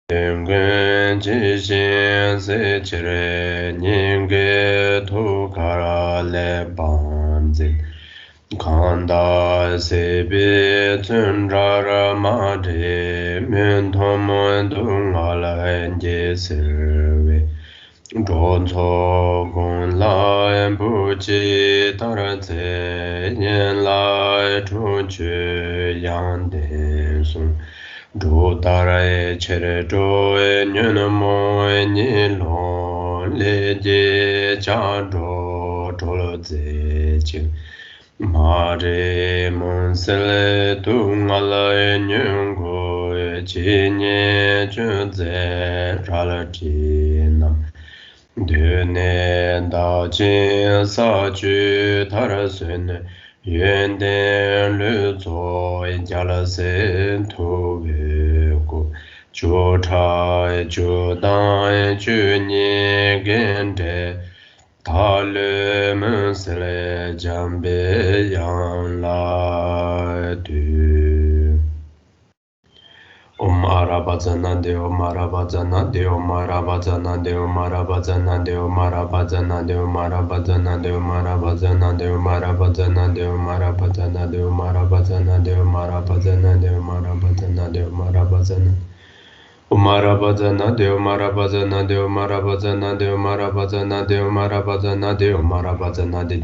Tengen jishin se chire nyinge to kara le banzin Kanda sebi tundra ma de min tomo dunga la enje serve Zhōn cō gōng lai bu jī tar cē nian lai chū chū yang dēn sōng Zhō tar e chē rē zhō e nyun mō e ni lōng lē jē chā zhō zhō lō zē jīng Ma rē mōng sē lē tū ngā lai nyun gō e jī nye chū zē rā lā jī nam Dune da jin sa ju tar sun yuan den lu zo jia le sen tu wu gu ju cha ju dan ju ni gen de ta le men se le jang be yang la du Om Arabazanande, Om Arabazanande, Om Arabazanande, Om Arabazanande, Om Arabazanande, Om Arabazanande, Om Arabazanande, Om Arabazanande, Om Arabazanande, Om Arabazanande, Om Arabazanande, Om Arabazanande, Om Arabazanande. Umarabazanade, Umarabazanade, Umarabazanade, Umarabazanade, Umarabazanade, Umarabazanade, Umarabazanande,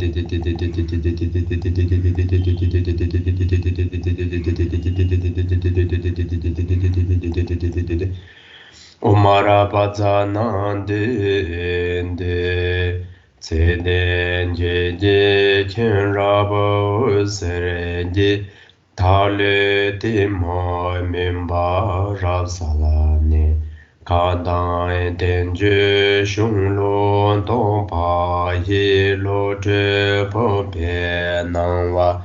Tseden jeje chenrabo serenje Tale te mo mimba rapsalane Kadai tenje shung lo tong pa ye lo je po pe nang wa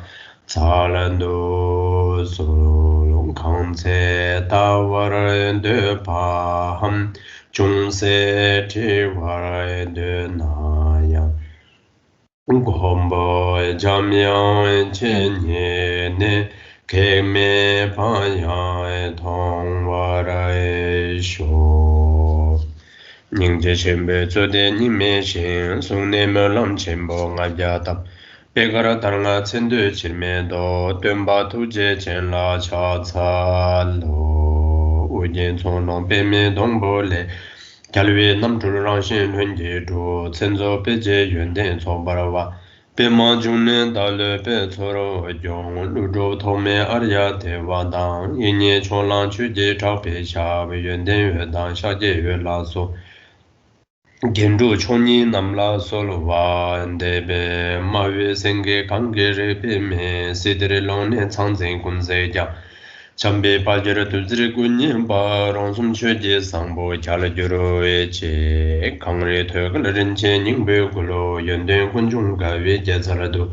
Salando so long kang ce ta war de pa ham chung se ti war de na yang Gombo jamyang chen ye ne ke me pa ya thong wa ra sho ning je chen be zo de ni me shin sung ne me lam chen bo nga ja tap pe gar tar nga chen de chil me do tuen ba tu je chen la cha cha lo u jen chong long pe me dong bo le Galwe nam zhu rang xin lun ji zhu, cen zo pe je yuan den co bar wa, pe ma jung ne da le pe co ro jiong, lu zhou to me ar ya te wa dang, yin ye chong lang chu je chao pe xia, we yuan den yue dang, xia je yue la so. Gen zhu chong ni nam la so lo wa, de be ma yue sen ge kang ge re pe me, si de re long ne cang zeng kun se jia. Chambe pajara tuzri kunyin pa rangsum chwe je sangbo chala juro e che kangre thogal rinche nyingbe kulo yondeng kunjung ka we je saradu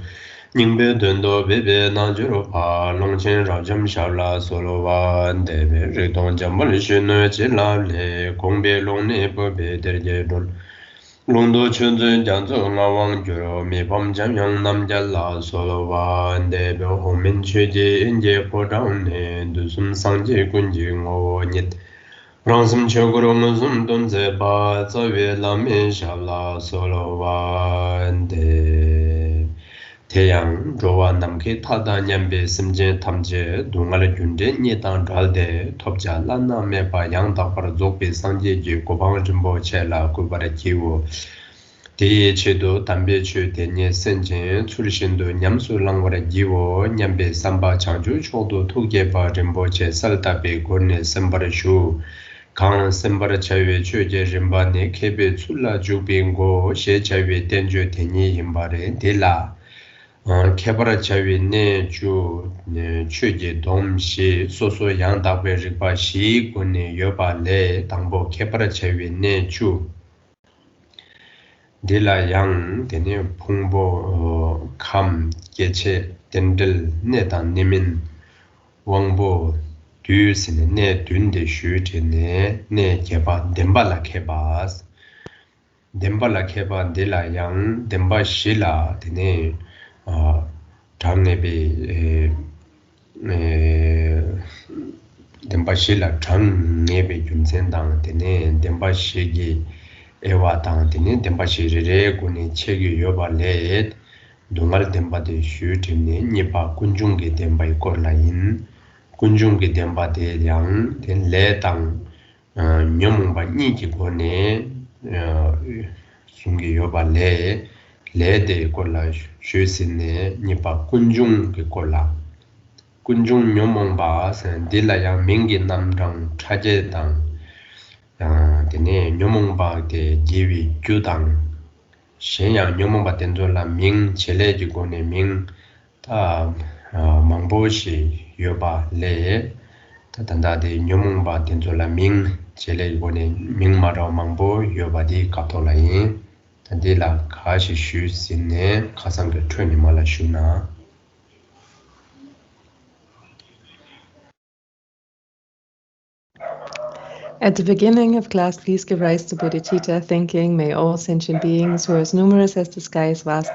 nyingbe dondo bebe na juro pa longchen rajam shala solo wa debe ritong jambal shino che la le kongbe longne po be derje dol Longdo chunzun janzu nga wang juro mi pam jamyang namja la solo wa debe homin chwe je inje po rang ne du sum sang je kunji ngo nyit rang sum che guru ngo sum don ze ba za we la me sha la solo wa de te yang zho wa nam ke ta da nyam be sim je tam je du nga le jun de ni dang dal de top ja la na me ba yang da par zo be sang je ji ko bang jin bo che la ku ba de ki wo Di chedo dambe chu tenye senjen churishindo nyamsu langwara jiwo nyambe samba changju chodo tukye pa rinpo che saltabe gorne sambara shu kaan sambara chawe chu je rinpa ne kebe tsula jubingo she chawe tenjo tenye himbare de la kebara chawe ne chu je domshi soso yang dakwe rikpa shi gorne yoba le tangbo kebara chawe ne chu Dila yang tene pungbo kam geche dendel ne dan nimin wangbo du sine ne dunde shu tene ne keba demba la kebas demba la keba dila yang demba shila tene damne be demba denpa shila chang ngebe yunsen dang tene denpa shigi ewa dang tene denpa shirire kune chegi yoba le dungal denpa de shu tene nipa kunjungi denpa ikorla in kunjungi denpa de yang ten le dang nyomungpa niki kone sungi yoba le de ikorla shu sinne nipa kunjungi ikorla kunjung nyomongba sen dilaya mingi namdang chaje dang dine nyomongba de jiwi gyudang shenyang nyomongba tenzo la ming chele jigone ming ta mangbo shi yoba le ta tanda de nyomongba tenzo la ming chele jigone ming mara mangbo yoba di kato la yin ta dila kashi shu sinne kasanga chuni mala shu na. At the beginning of class, please give rise to bodhicitta, thinking, may all sentient beings who are as numerous as the sky is vast,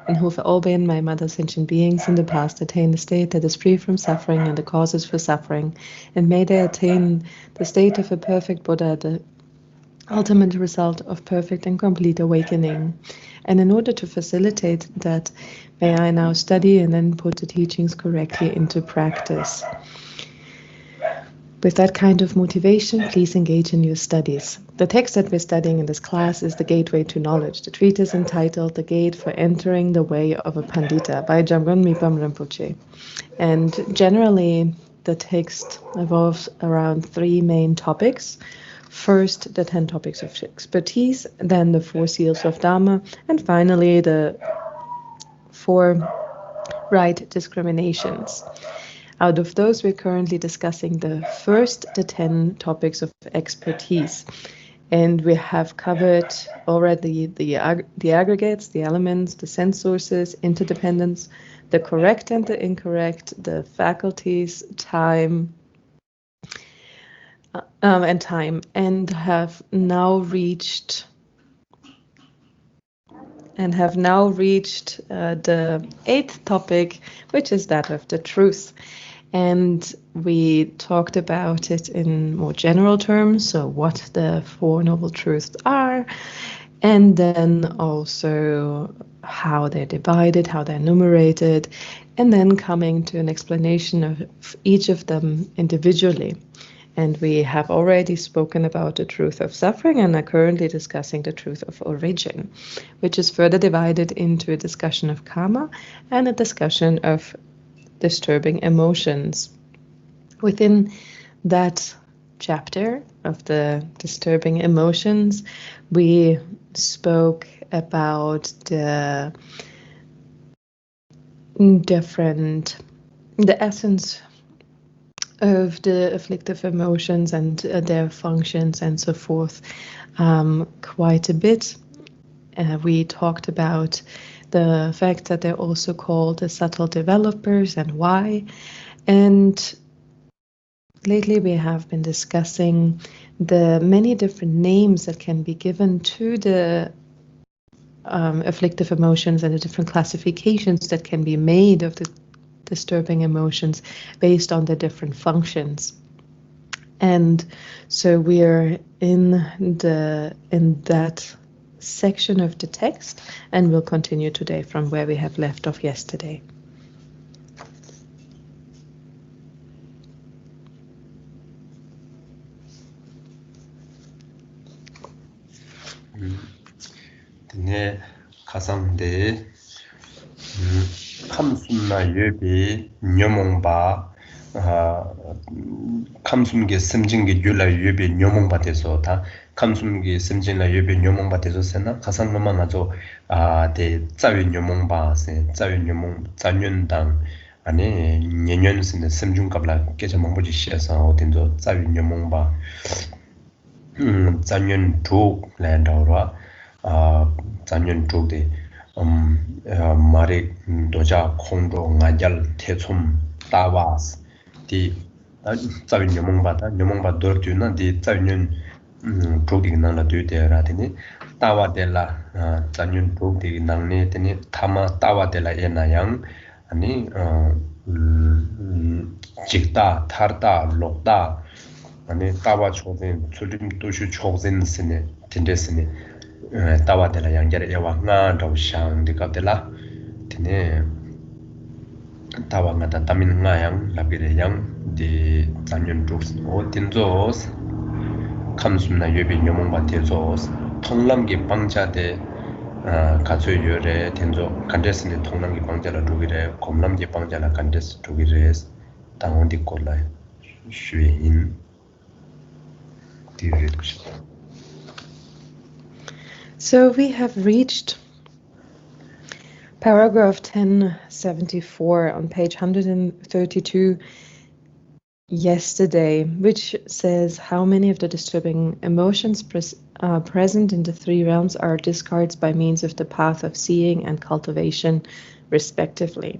and who have all been my mother sentient beings in the past, attain a state that is free from suffering and the causes for suffering, and may they attain the state of a perfect Buddha, the ultimate result of perfect and complete awakening. And in order to facilitate that, may I now study and then put the teachings correctly into practice. With that kind of motivation, please engage in your studies. The text that we're studying in this class is The Gateway to Knowledge. The treatise entitled The Gate for Entering the Way of a Pandita by Jamgon Mipam Rinpoche. And generally, the text revolves around three main topics. First, the 10 topics of expertise, then the 4 seals of Dharma, and finally the 4 right discriminations. Out of those, we're currently discussing the 10 topics of expertise. And we have covered already the aggregates, the elements, the sense sources, interdependence, the correct and the incorrect, the faculties, time, and have now reached the 8th topic, which is that of the truth. And we talked about it in more general terms, so what the 4 noble truths are, and then also how they're divided, how they're enumerated, and then coming to an explanation of each of them individually. And we have already spoken about the truth of suffering and are currently discussing the truth of origin, which is further divided into a discussion of karma and a discussion of disturbing emotions. Within that chapter of the disturbing emotions, we spoke about the essence of the afflictive emotions and their functions and so forth quite a bit. We talked about the fact that they're also called the subtle developers and why. And lately we have been discussing the many different names that can be given to the afflictive emotions and the different classifications that can be made of the disturbing emotions based on the different functions. And so we are in that section of the text, and we'll continue today from where we have left off yesterday. 네 가상대 감숨나 예비 녀몽바 감숨게 심진게 율라 예비 녀몽바 돼서 다 감숨게 심진라 예비 녀몽바 돼서 세나 가상로만 아주 대 자위 녀몽바세 자위 녀몽 자윤당 아니 년년스네 심중갑라 깨져 몽보지 시에서 어딘도 자위 녀몽바 자윤 두 랜더와 자년 쪽에 마리 도자 콩도 나잘 태춤 따와스 디 자윈 녀몽바 도르투나 디 자년 쪽이 나라 되더라더니 따와델라 자년 쪽이 나네 되니 타마 따와델라 에나양 아니 직다 타르다 록다 아니 따와 초진 출림 도슈 초진스네 딘데스네 따와들라 양자를 야와 nga 더 샹디갑들라 디네 따와가 담인 nga 양 라비레 양디 잔년 drugs 오 딘조스 감숨나 예비 녀몽바 딘조스 통람기 방자데 가수 요래 딘조 간데스네 통람기 방자라 두기래 곰람기 방자라 간데스 두기래 당원디 콜라 슈인 So we have reached paragraph 1074 on page 132 yesterday, which says how many of the disturbing emotions present in the three realms are discards by means of the path of seeing and cultivation, respectively.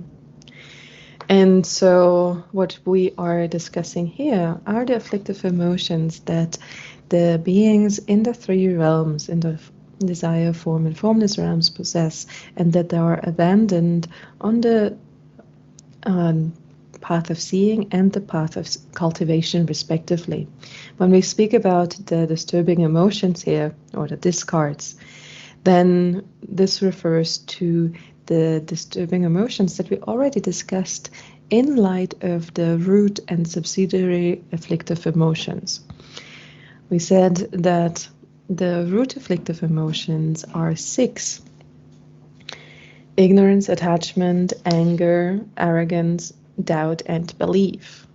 And so what we are discussing here are the afflictive emotions that the beings in the three realms, in the desire, form, and formless realms possess, and that they are abandoned on the path of seeing and the path of cultivation, respectively. When we speak about the disturbing emotions here, or the discards, then this refers to the disturbing emotions that we already discussed in light of the root and subsidiary afflictive emotions. We said that the root afflictive emotions are 6: ignorance, attachment, anger, arrogance, doubt, and belief.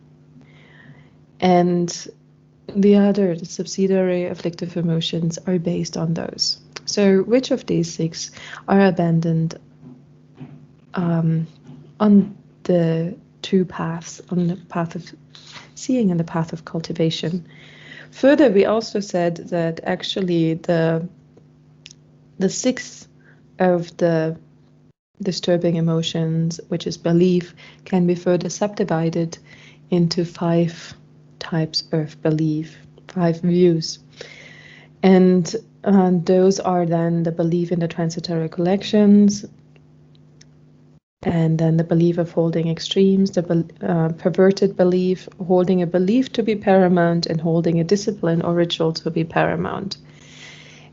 And the subsidiary afflictive emotions are based on those. So which of these 6 are abandoned on the two paths, on the path of seeing and the path of cultivation? Further, we also said that actually the 6th of the disturbing emotions, which is belief, can be further subdivided into 5 types of belief, 5 views. And those are then the belief in the transitory collections, and then the belief of holding extremes, the perverted belief, holding a belief to be paramount, and holding a discipline or ritual to be paramount.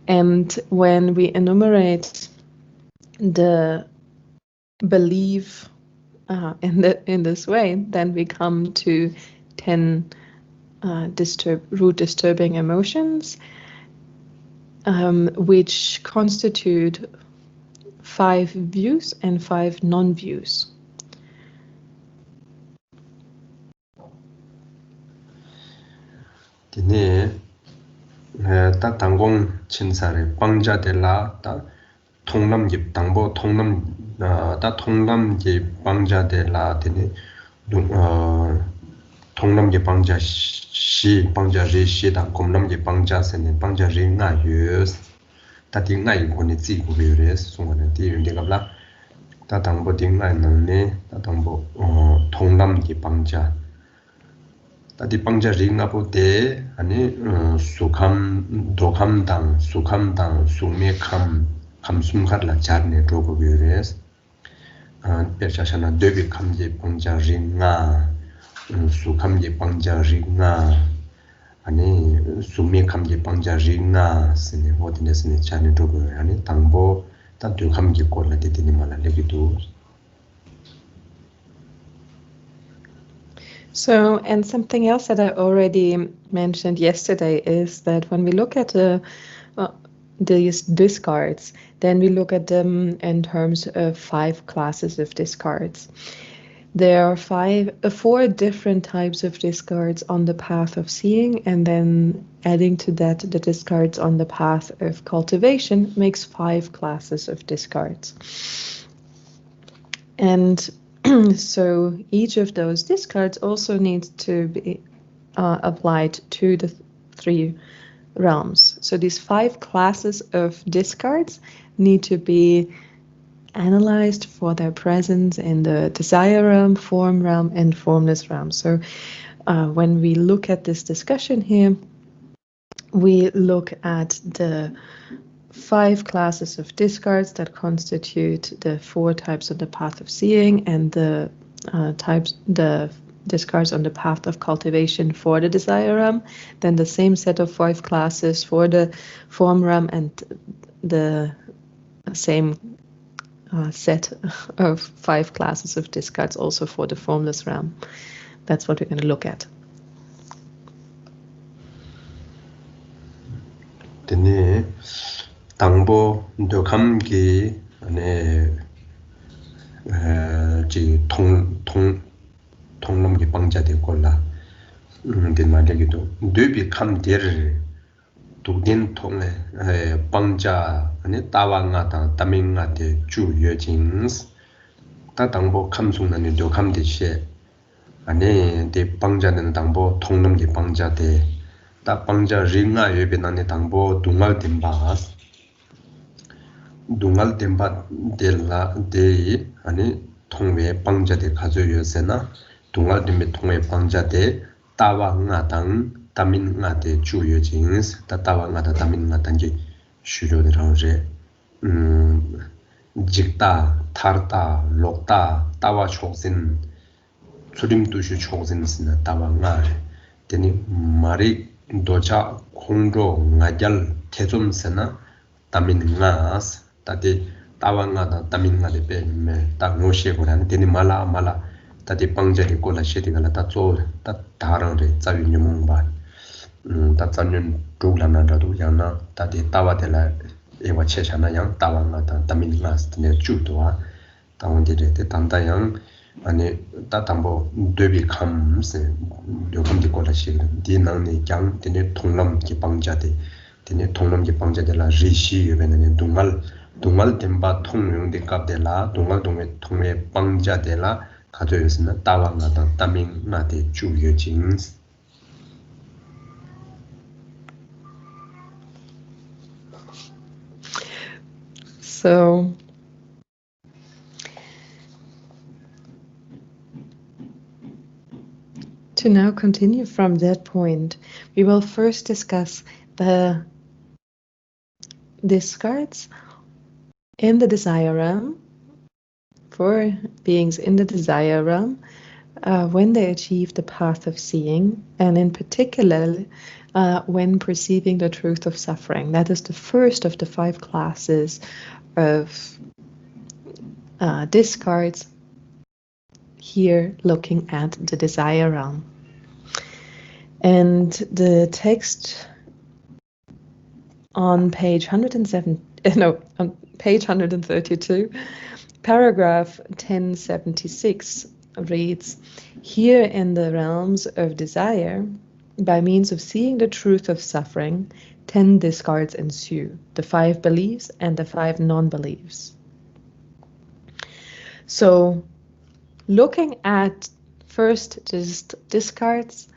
And when we enumerate the belief in this way, then we come to 10 root disturbing emotions, which constitute 5 views and 5 non-views. 디네 다 당공 친사를 방자들라 다 통남집 당보 통남 다 통남집 방자들라 디네 통남집 방자 시 방자 리시다 곰남집 방자세네 방자 리나 유스 다 딩나이 고니 지고 비레스 송원에 디윤데갑라 다 당보 딩나이 능네 다 당보 통남집 방자 다디 방자 링나보데 아니 수캄 도캄당 수캄당 수메캄 감숨갓라 자르네 도고비레스 페샤샤나 데비 캄제 방자 링나 수캄제 방자 링나 아니 수메캄제 방자 링나 스네 모디네스네 자르네 도고 아니 당보 다 두캄제 콜라 데디니 말라 레기도. So, and something else that I already mentioned yesterday is that when we look at these discards, then we look at them in terms of 5 classes of discards. There are 4 different types of discards on the path of seeing, and then adding to that the discards on the path of cultivation makes 5 classes of discards. And so each of those discards also needs to be applied to the 3 realms. So these 5 classes of discards need to be analyzed for their presence in the desire realm, form realm, and formless realm. So when we look at this discussion here, we look at the 5 classes of discards that constitute the 4 types of the path of seeing, and the discards on the path of cultivation for the desire realm, then the same set of 5 classes for the form realm, and the same set of 5 classes of discards also for the formless realm. That's what we're going to look at. Tene 당보 도감기 안에 지 통놈기 방자대 골라 된 말이기도 뇌비 감데를 독된 통에 방자 아니 따왕아다 따밍아대 주여진스 다 당보 감송나는 도감대시 아니 대 방자는 당보 통놈기 방자대 다 방자 링아 예배나네 당보 동알 덴바스 동알 덴바 델라 데이 아니 통외 방자대 가져요세나 동알 덴베 통외 방자대 따왕아당 따민아대 주요진스 따따왕아다 따민아단지 슈료드라우제 직다 타르다 록다 따와 총신 수림도시 총신스나 따왕아 되니 말이 도자 공로 나잘 태좀세나 따민가스 따디 따왕아다 따민가데 베메 따노시고란 되니 말라 따디 방자리 콜라시디가라 따조 따 다랑레 자위님몽바 따자년 조글라나다도 양나 따디 따와데라 에와 체샤나 양 따왕아다 따민가스 네 주도와 따원디데 단다양 아니 따담보 되비 감세 요금디 콜라시는 디나니 장 되네 통람 기방자데 되네 통람 기방자데라 리시 요베네 동말 덴바 통용데 갑데라 동말 동에 통에 방자데라 가져였으나 따왕가다 따밍나데 주여진. So to now continue from that point, we will first discuss the discards in the desire realm for beings in the desire realm when they achieve the path of seeing, and in particular when perceiving the truth of suffering. That is the first of the 5 classes of discards here, looking at the desire realm. And the text on page 132, paragraph 1076 reads, "Here in the realms of desire, by means of seeing the truth of suffering, 10 discards ensue, the 5 beliefs and the 5 non-beliefs." So, looking at first just discards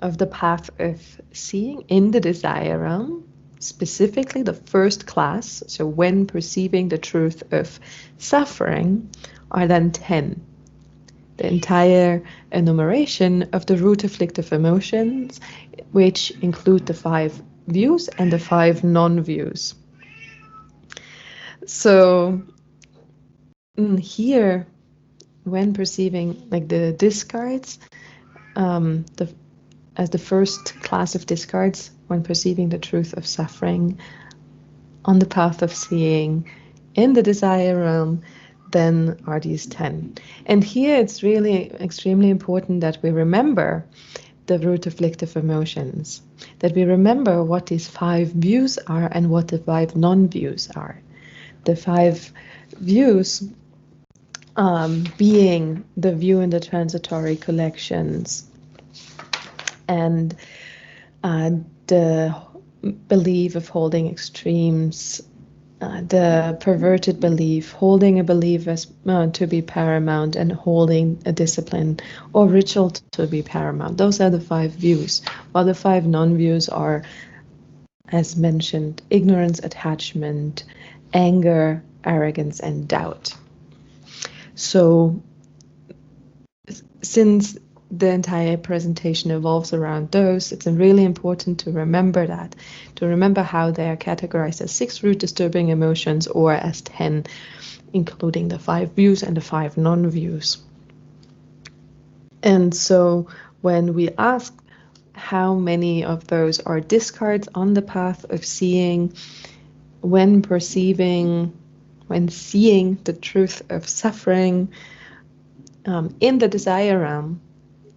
of the path of seeing in the desire realm, specifically the first class, so when perceiving the truth of suffering, are then 10. The entire enumeration of the root afflictive emotions, which include the 5 views and the 5 non-views. So here, when perceiving like the discards, as the first class of discards, when perceiving the truth of suffering on the path of seeing in the desire realm, then are these 10. And here it's really extremely important that we remember the root afflictive emotions, that we remember what these 5 views are and what the 5 non-views are. The 5 views being the view in the transitory collections, and the belief of holding extremes, the perverted belief, holding a belief as to be paramount, and holding a discipline or ritual to be paramount. Those are the 5 views, while the 5 non-views are, as mentioned, ignorance, attachment, anger, arrogance, and doubt. So, since the entire presentation evolves around those, it's really important to remember that, to remember how they are categorized as 6 root disturbing emotions or as 10, including the 5 views and the 5 non-views. And so when we ask how many of those are discards on the path of seeing, when perceiving, when seeing the truth of suffering in the desire realm,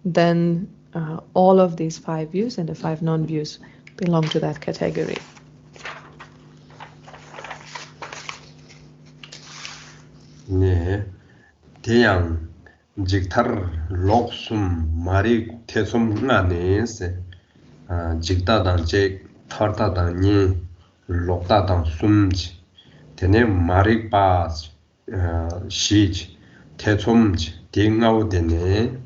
then all of these 5 views and the 5 non-views belong to that category. 네, 대양 직타르 록숨 마리 태숨 나네세 직다당 제 타르다당니 록다당 숨지 되네 마리 바스 시지 태숨지 딩아우데네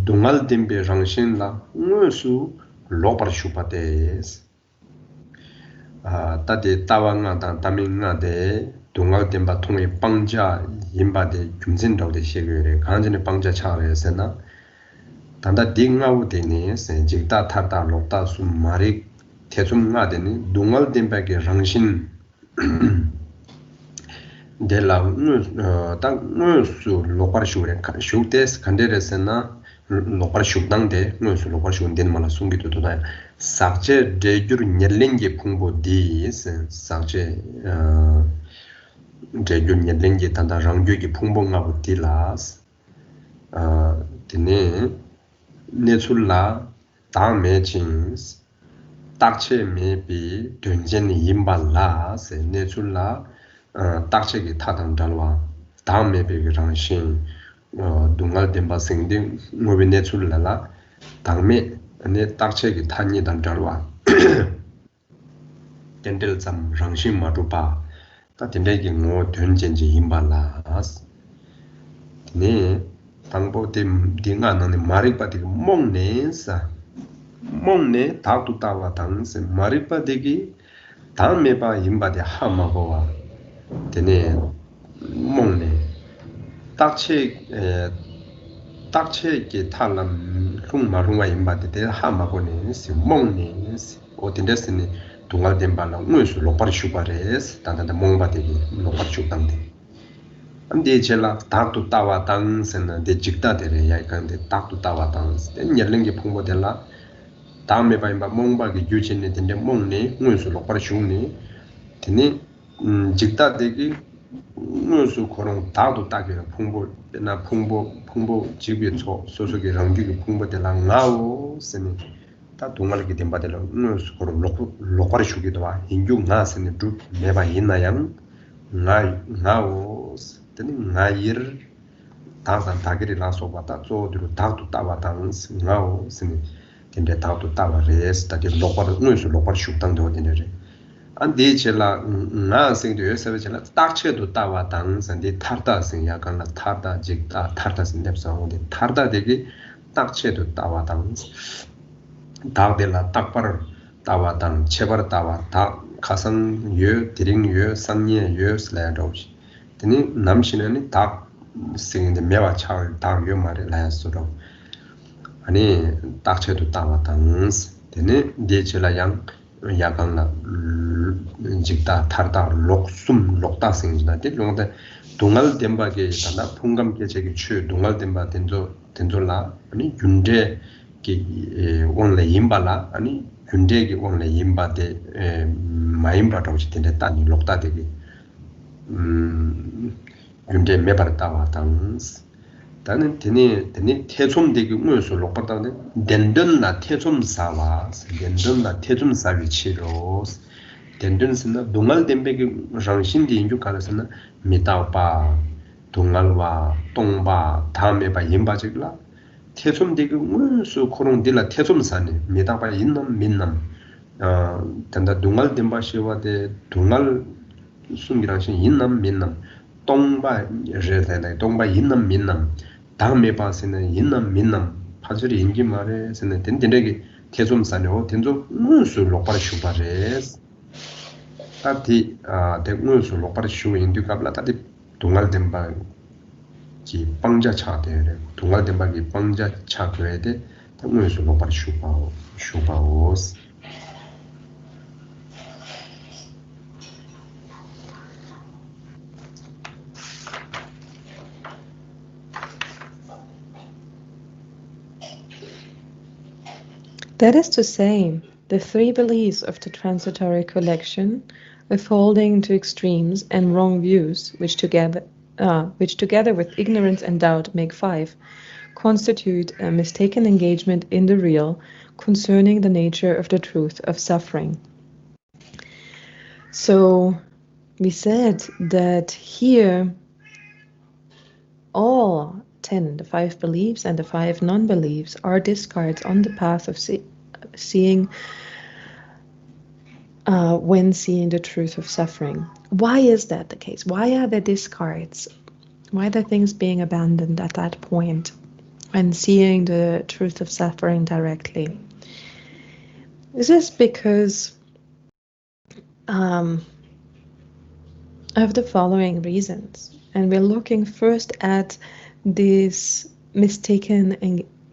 동알 뎀베 장신라 응수 록바슈파데스 따데 따왕아당 따밍아데 동al 뎀바 통에 빵자 임바데 균진도데 시그레 간진의 빵자 차례에서나 단다 딩아우데네 센직다 타다 록다 숨 마리 태숨가데니 동al 뎀바게 랑신 데라 땅 무수 로파르슈레 슈테스 칸데레스나 로파르슈당데 무수 로파르슈된 말라 숨기도도다 삭제 데주르 녀랭게 풍보디스 삭제 데주르 녀랭게 단다 랑교게 풍봉하고 딜라스 드네 네출라 다메진스 딱체 메비 된전이 임발라스 네출라 딱체기 타당 달와 다음에 베기랑신 동al 뎀바 생딩 모비 네출라라 당메 네 딱체기 탄니당 달와 덴델잠 랑신 마루바 따딘데기 모 된전지 임발라스 네 당보딤 딩아나네 마리바디 몽네사 몽네 다투타와 당세 마리바디기 다음에바 임바디 하마고와 되네 몽네 딱체게 탈람 흉마흉마 임바데 하마고네 시 몽네 오딘데스니 동알덴발라 무수 로파르슈바레스 단단다 몽바데기 로파르슈당데 안데 제라 딱도 따와 당선은 데 직다데레 야이칸데 딱도 따와 당스 데 녀랭게 풍보델라 다음에 바임바 몽바기 유진네 된데 몽네 무수 로파르슈네 드니 직다데기 무수 코롱 다도 따게 풍보나 풍보 지구의 소속의 랑기기 풍보델라 나오 세니 다 동알게 된바델라 무수 코롱 로파르슈기도 와 인중 나스네 두 메바 있나양 나오 teni ngayir tangsan tagiri laso bata zodiro tagtu tawa tangs ngao sini tende tagtu tawa res tati lokpar nguisu lokpar shukdang do dine re an di chela nga sing do yosawe chela takche do tawa tangs an di tarda sing yakan la tarda jikda tarda sing nepsa honde tarda degi takche do tawa tangs tagde la takpar tawa tang chebar tawa tak kasang yo diring yo sanye yo slaya dowshi teni 남신은 딱 생인데 매와 차를 딱 요말에 라야스로 아니 딱체도 따왔다는스 teni 데체라 양 야강나 직다 타르다 록숨 록다 생이다 데용데 동알 뎀바게 단다 풍감게 제기 추 동알 뎀바 된조라 아니 윤제 기 원래 임발라 아니 윤제기 원래 임바데 마임바도 지텐데 따니 록다 되기 윤제 메바르타와 당스 다는 드니 태좀되기 무엇을 lokpar다네 덴든나 태좀사와 덴든나 태좀사위 치로 덴든스나 동알 덴베기 장신디 인주카르스나 미타오파 동알와 똥바 다음에바 임바직라 태좀되기 무엇을 코롱딜라 태좀사네 미타바 인남 민남 단다 동알 덴바시와데 동알 숨기랑신 인남 민남 동바 제세네 동바 인남 민남 다음에 봐서는 인남 민남 파절이 인기 말에서는 된된하게 태좀사뇨 된좀 무슨 lokpar 슈바레스 따티 대무슨 lokpar 슈 인디갑라 따티 동알 덴바 지 빵자 차대래 동알 덴바기 빵자 차그래데 대무슨 lokpar 슈바오스 That is to say, the three beliefs of the transitory collection, of holding to extremes and wrong views, which together with ignorance and doubt make five, constitute a mistaken engagement in the real concerning the nature of the truth of suffering. So we said that here all 10, the 5 beliefs and the 5 non-beliefs, are discards on the path of seeing when seeing the truth of suffering. Why is that the case? Why are there discards? Why are there things being abandoned at that point when seeing the truth of suffering directly? This is because of the following reasons. And we're looking first at these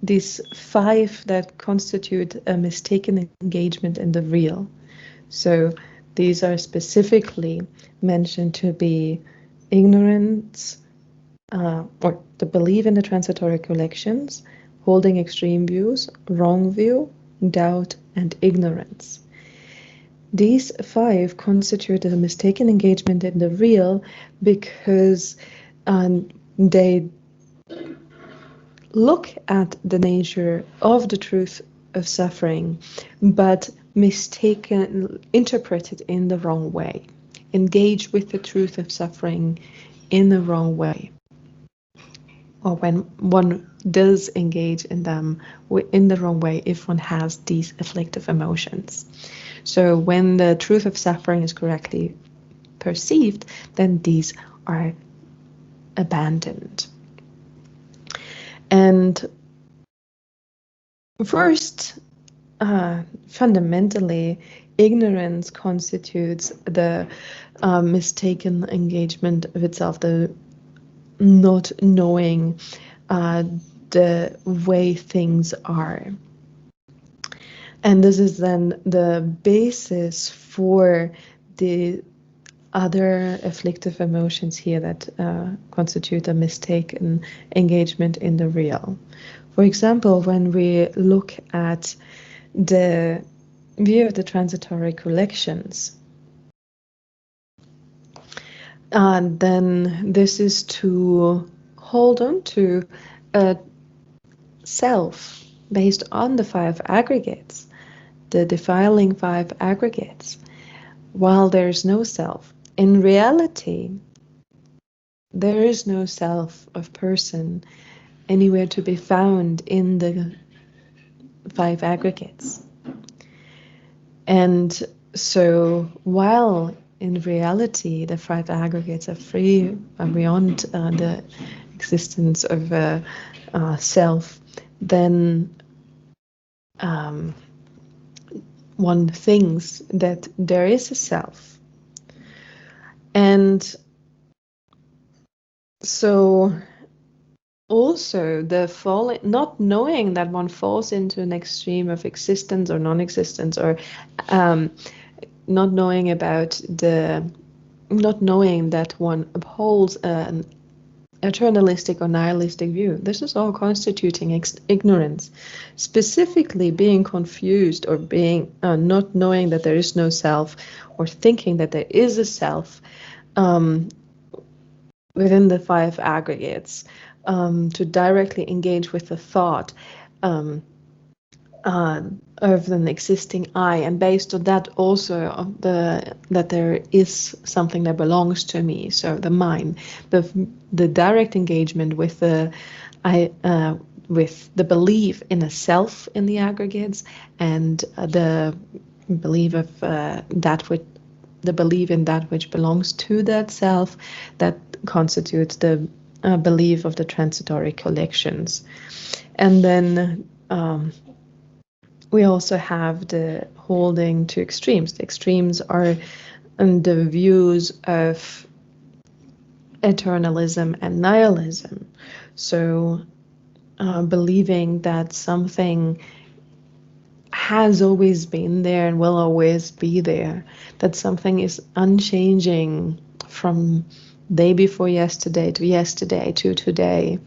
these 5 that constitute a mistaken engagement in the real. So these are specifically mentioned to be ignorance, or the belief in the transitory collections, holding extreme views, wrong view, doubt, and ignorance. These 5 constitute a mistaken engagement in the real because they look at the nature of the truth of suffering, but interpret it in the wrong way, engage with the truth of suffering in the wrong way. Or when one does engage in them in the wrong way, if one has these afflictive emotions. So when the truth of suffering is correctly perceived, then these are abandoned. And first, fundamentally, ignorance constitutes the mistaken engagement of itself, the not knowing the way things are. And this is then the basis for the other afflictive emotions here that constitute a mistaken engagement in the real. For example, when we look at the view of the transitory collections, then this is to hold on to a self based on the 5 aggregates, the defiling 5 aggregates, while there is no self. In reality, there is no self of person anywhere to be found in the 5 aggregates. And so while in reality the 5 aggregates are free and beyond the existence of self, then one thinks that there is a self. And so also the not knowing that one falls into an extreme of existence or non-existence, or not knowing that one upholds an eternalistic or nihilistic view. This is all constituting ignorance. Specifically being confused or being not knowing that there is no self, or thinking that there is a self within the 5 aggregates, to directly engage with the thought of an existing I, and based on that also that there is something that belongs to me, so the mind, the direct engagement with the belief in a self in the aggregates, and the belief of the belief in that which belongs to that self, that constitutes the belief of the transitory collections. And then we also have the holding to extremes. The extremes are the views of eternalism and nihilism. So believing that something has always been there and will always be there, that something is unchanging from day before yesterday to yesterday to today,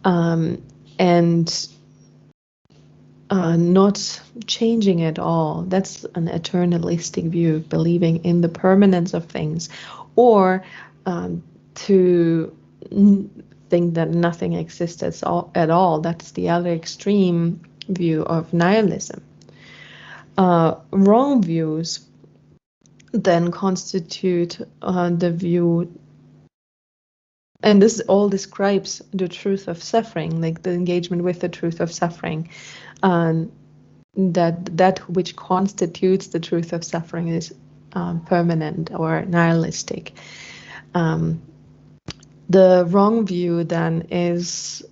and not changing at all. That's an eternalistic view, believing in the permanence of things, or to think that nothing exists at all. That's the other extreme view of nihilism. Wrong views then constitute the view, and this all describes the truth of suffering, like the engagement with the truth of suffering. That which constitutes the truth of suffering is permanent or nihilistic. The wrong view then is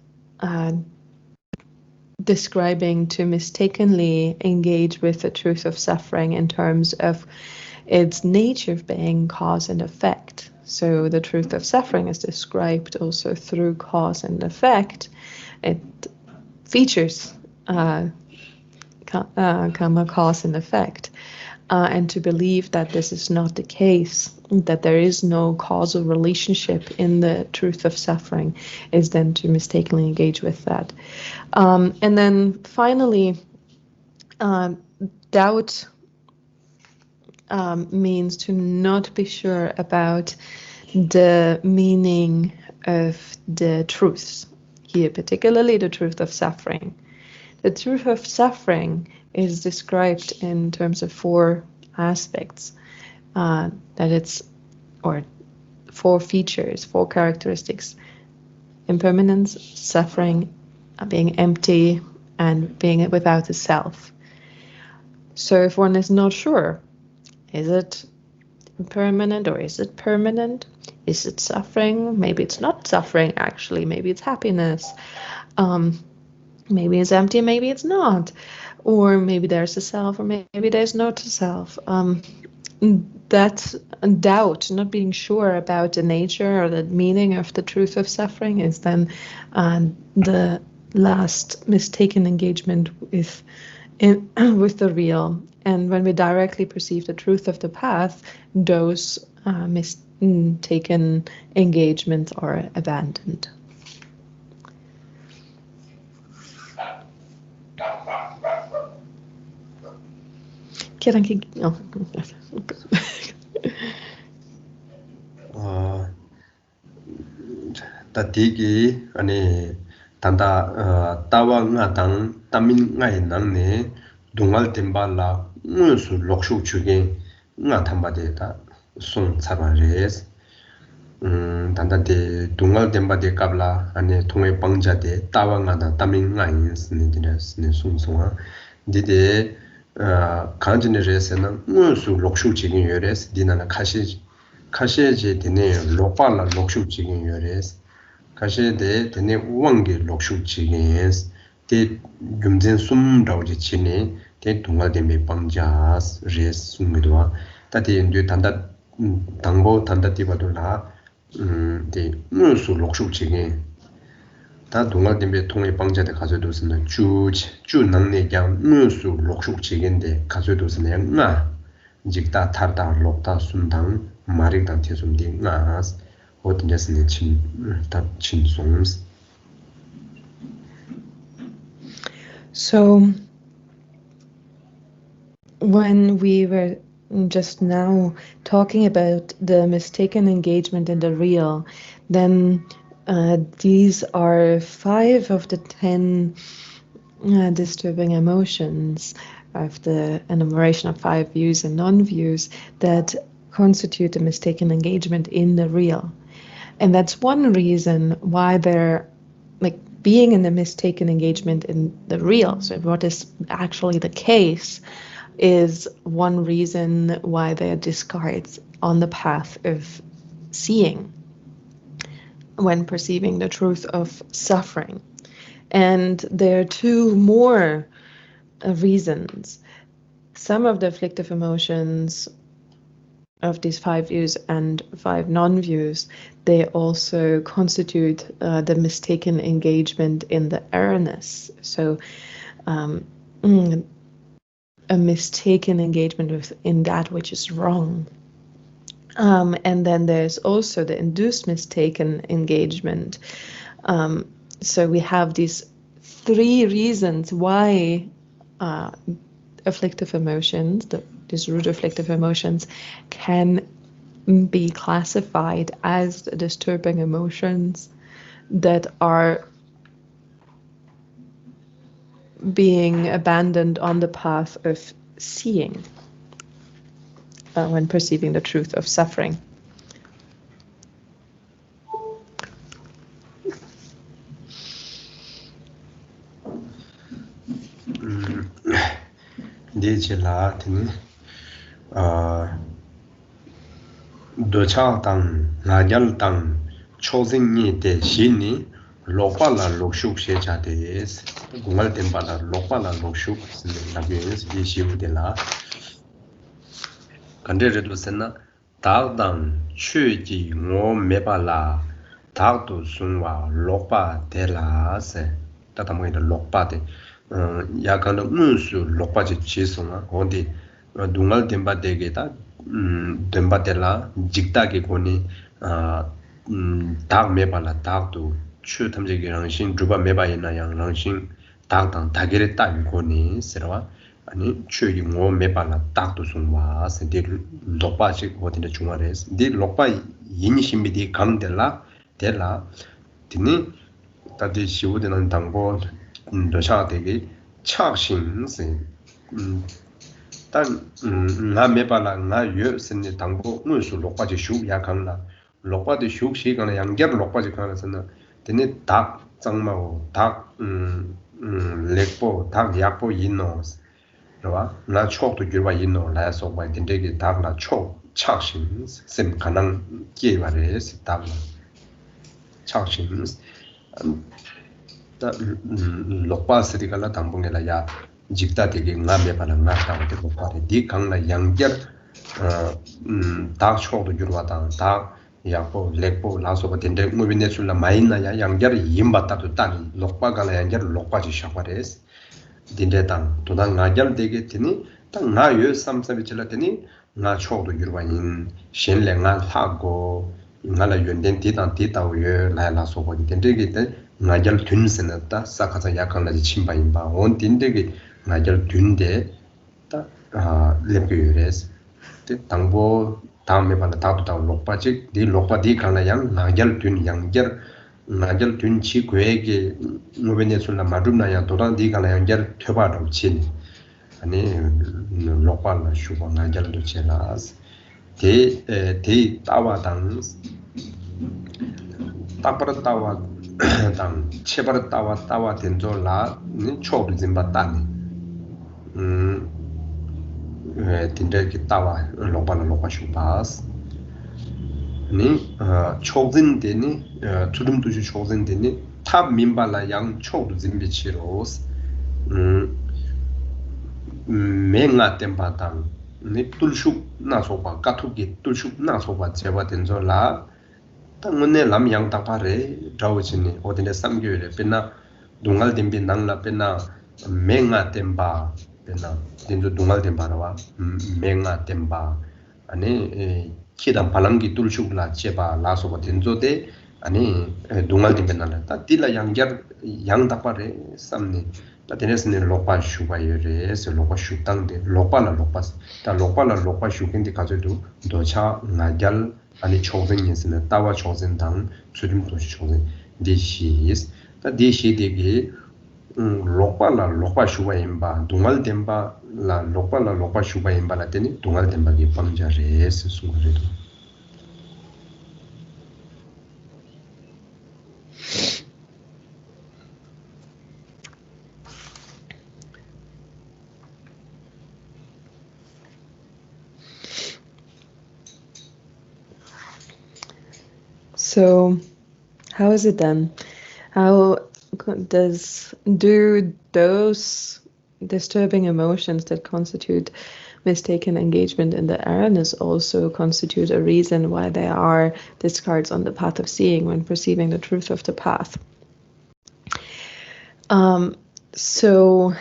describing to mistakenly engage with the truth of suffering in terms of its nature being cause and effect. So the truth of suffering is described also through cause and effect. It features karma, cause and effect. And to believe that this is not the case, that there is no causal relationship in the truth of suffering, is then to mistakenly engage with that. And then finally, doubt means to not be sure about the meaning of the truths, here particularly the truth of suffering. The truth of suffering is described in terms of four aspects, or four features, four characteristics: impermanence, suffering, being empty, and being without a self. So if one is not sure, is it impermanent or is it permanent? Is it suffering? Maybe it's not suffering, actually. Maybe it's happiness. Maybe it's empty, maybe it's not. Or maybe there's a self, or maybe there's no self. That doubt, not being sure about the nature or the meaning of the truth of suffering, is then the last mistaken engagement with the real. And when we directly perceive the truth of the path, those mistaken engagements are abandoned. Tatiki ane tanda tawa nga dang tamin nga nang dungal timba la ngusu lokshu chuge nga thamba de ta sung tsaba res. Tanda de dungal timba de kabla ane thongwe pangja de tawa nga dang tamin nga ins ne dina sung sunga. Dide kanjine res na ngusu lokshu chuge yores dina na kashi je dine lokpa la lokshu chuge yores. Kashi de dine uwangi lokshu chigins, de gyumzen sum rauji chini, de dungal de me pangjas res sumidwa. Tati yu tanda tangbo tanda tibado la, de ngusu lokshu chigin. Ta dungal de me tongi pangja de kazo dosina, ju nangne kyang ngusu lokshu chigin de kazo dosina nga, jikta tarta lokta sundang, marikdang tesumdi nga as. So when we were just now talking about the mistaken engagement in the real, then these are 5 of the 10 disturbing emotions of the enumeration of 5 views and non-views that constitute a mistaken engagement in the real. And that's one reason why they're being in the mistaken engagement in the real. So what is actually the case is one reason why they are discards on the path of seeing when perceiving the truth of suffering. And there are 2 more reasons. Some of the afflictive emotions of these 5 views and 5 non-views, they also constitute the mistaken engagement in the errorness. So a mistaken engagement in that which is wrong. And then there's also the induced mistaken engagement. So we have these 3 reasons why afflictive emotions, these root afflictive emotions, can be classified as disturbing emotions that are being abandoned on the path of seeing when perceiving the truth of suffering. Dechila tini docha tang ngajal tang chosin ni de shini lokpa la lokshuk she cha des gungal tempa la lokpa la lokshuk la yes di shiu de la kande re do sena ta dang chue ji ngo me ba la ta tu sun wa lokpa de la se ta ta mo de lokpa de ya kan de mun su lokpa ji chi sun na hodi dungal tempa de ge ta tempa de la jikta ge ko ni dag me ba la dag tu chu tham je ge rang shin druba me ba yin na yang rang shin dag dang ta ge re ta yu ko ni se ra 아니 추기 뭐 매발라 딱도 숨와 세디 lokpa지 어디에 중앙에서 디 lokpa 인심비디 감될라 될라 디니 다디 시우되는 당고 도샤 되게 착신세 나 매발라 나여 선니 당고 무슨 lokpa지 슈 약한다 lokpa지 슈 시간에 양결 lokpa지 가능선나 디니 닭 장마고 닭 렉보 닭 약보 인노스 나 촉도 줄바 있노 라서 바 딘데기 답나 촉 착신 심 가능 기회를 답나 착신 다 lokpa스리가라 담봉에라 야 직다 되게 나메 바나 나타고 되고 바리 디 강나 양결 다 촉도 줄바다 다 야포 렉포 라서 바 딘데 무비네술라 마이나야 양결 임바다도 따니 lokpa가라 양결 lokpa지 샤바레스 딘데당 도당 나절 되게 되니 딱 나여 삼삼이 질렀더니 나 초도 유르바인 신랭아 하고 나라 연된 디당 디다우여 라라서 보니 딘데게 때 나절 균스는다 사카자 약간까지 침바인바 온 딘데게 나절 균데 딱 lep규레스 당보 다음에 받아 다도 lokpa지 디 lokpa디 간라양 나절 균 양절 나절 둔치 괴게 노베네술라 마둠나야 도단디 갈아양절 퇴바로 친 아니 lokpala 슈바 나절도 체라스 데 따와당 따바르 따와 당 체바르 따와 된조라 니 초브 짐바타니 딘데기 따와 lokpala lokpa 슈바스 니 초진데니 투dum두시 초진데니 탑 민발라 양 초도 진비치로스 맹아 템바당 니 뚫슈 나소바 까투기 뚫슈 나소바 제바 된조라 당문에 람양 딱파레 자오지니 어디네 삼교에 베나 동갈 dembi nangla pena menga temba pena dinjo dungal tembawa menga temba ane kidan palangi tulshukla cheba laso ba dinjo de ane dungal dembi nangla ta tila yangjar yang tapare samni ta tenesne lopa shubayere se lopa shutangde lopa la lopas ta lopa la lopa shukindi kazodu docha nagal ane chosen yesne tawa chosen dang surim to chosen dishis ta dishi dege lokpa la lokpa shuba imba dungal demba la lokpa shuba imba la teni dungal demba ge pamja res sungare do So, how is it then? How do those disturbing emotions that constitute mistaken engagement in the awareness also constitute a reason why there are discards on the path of seeing when perceiving the truth of the path? So,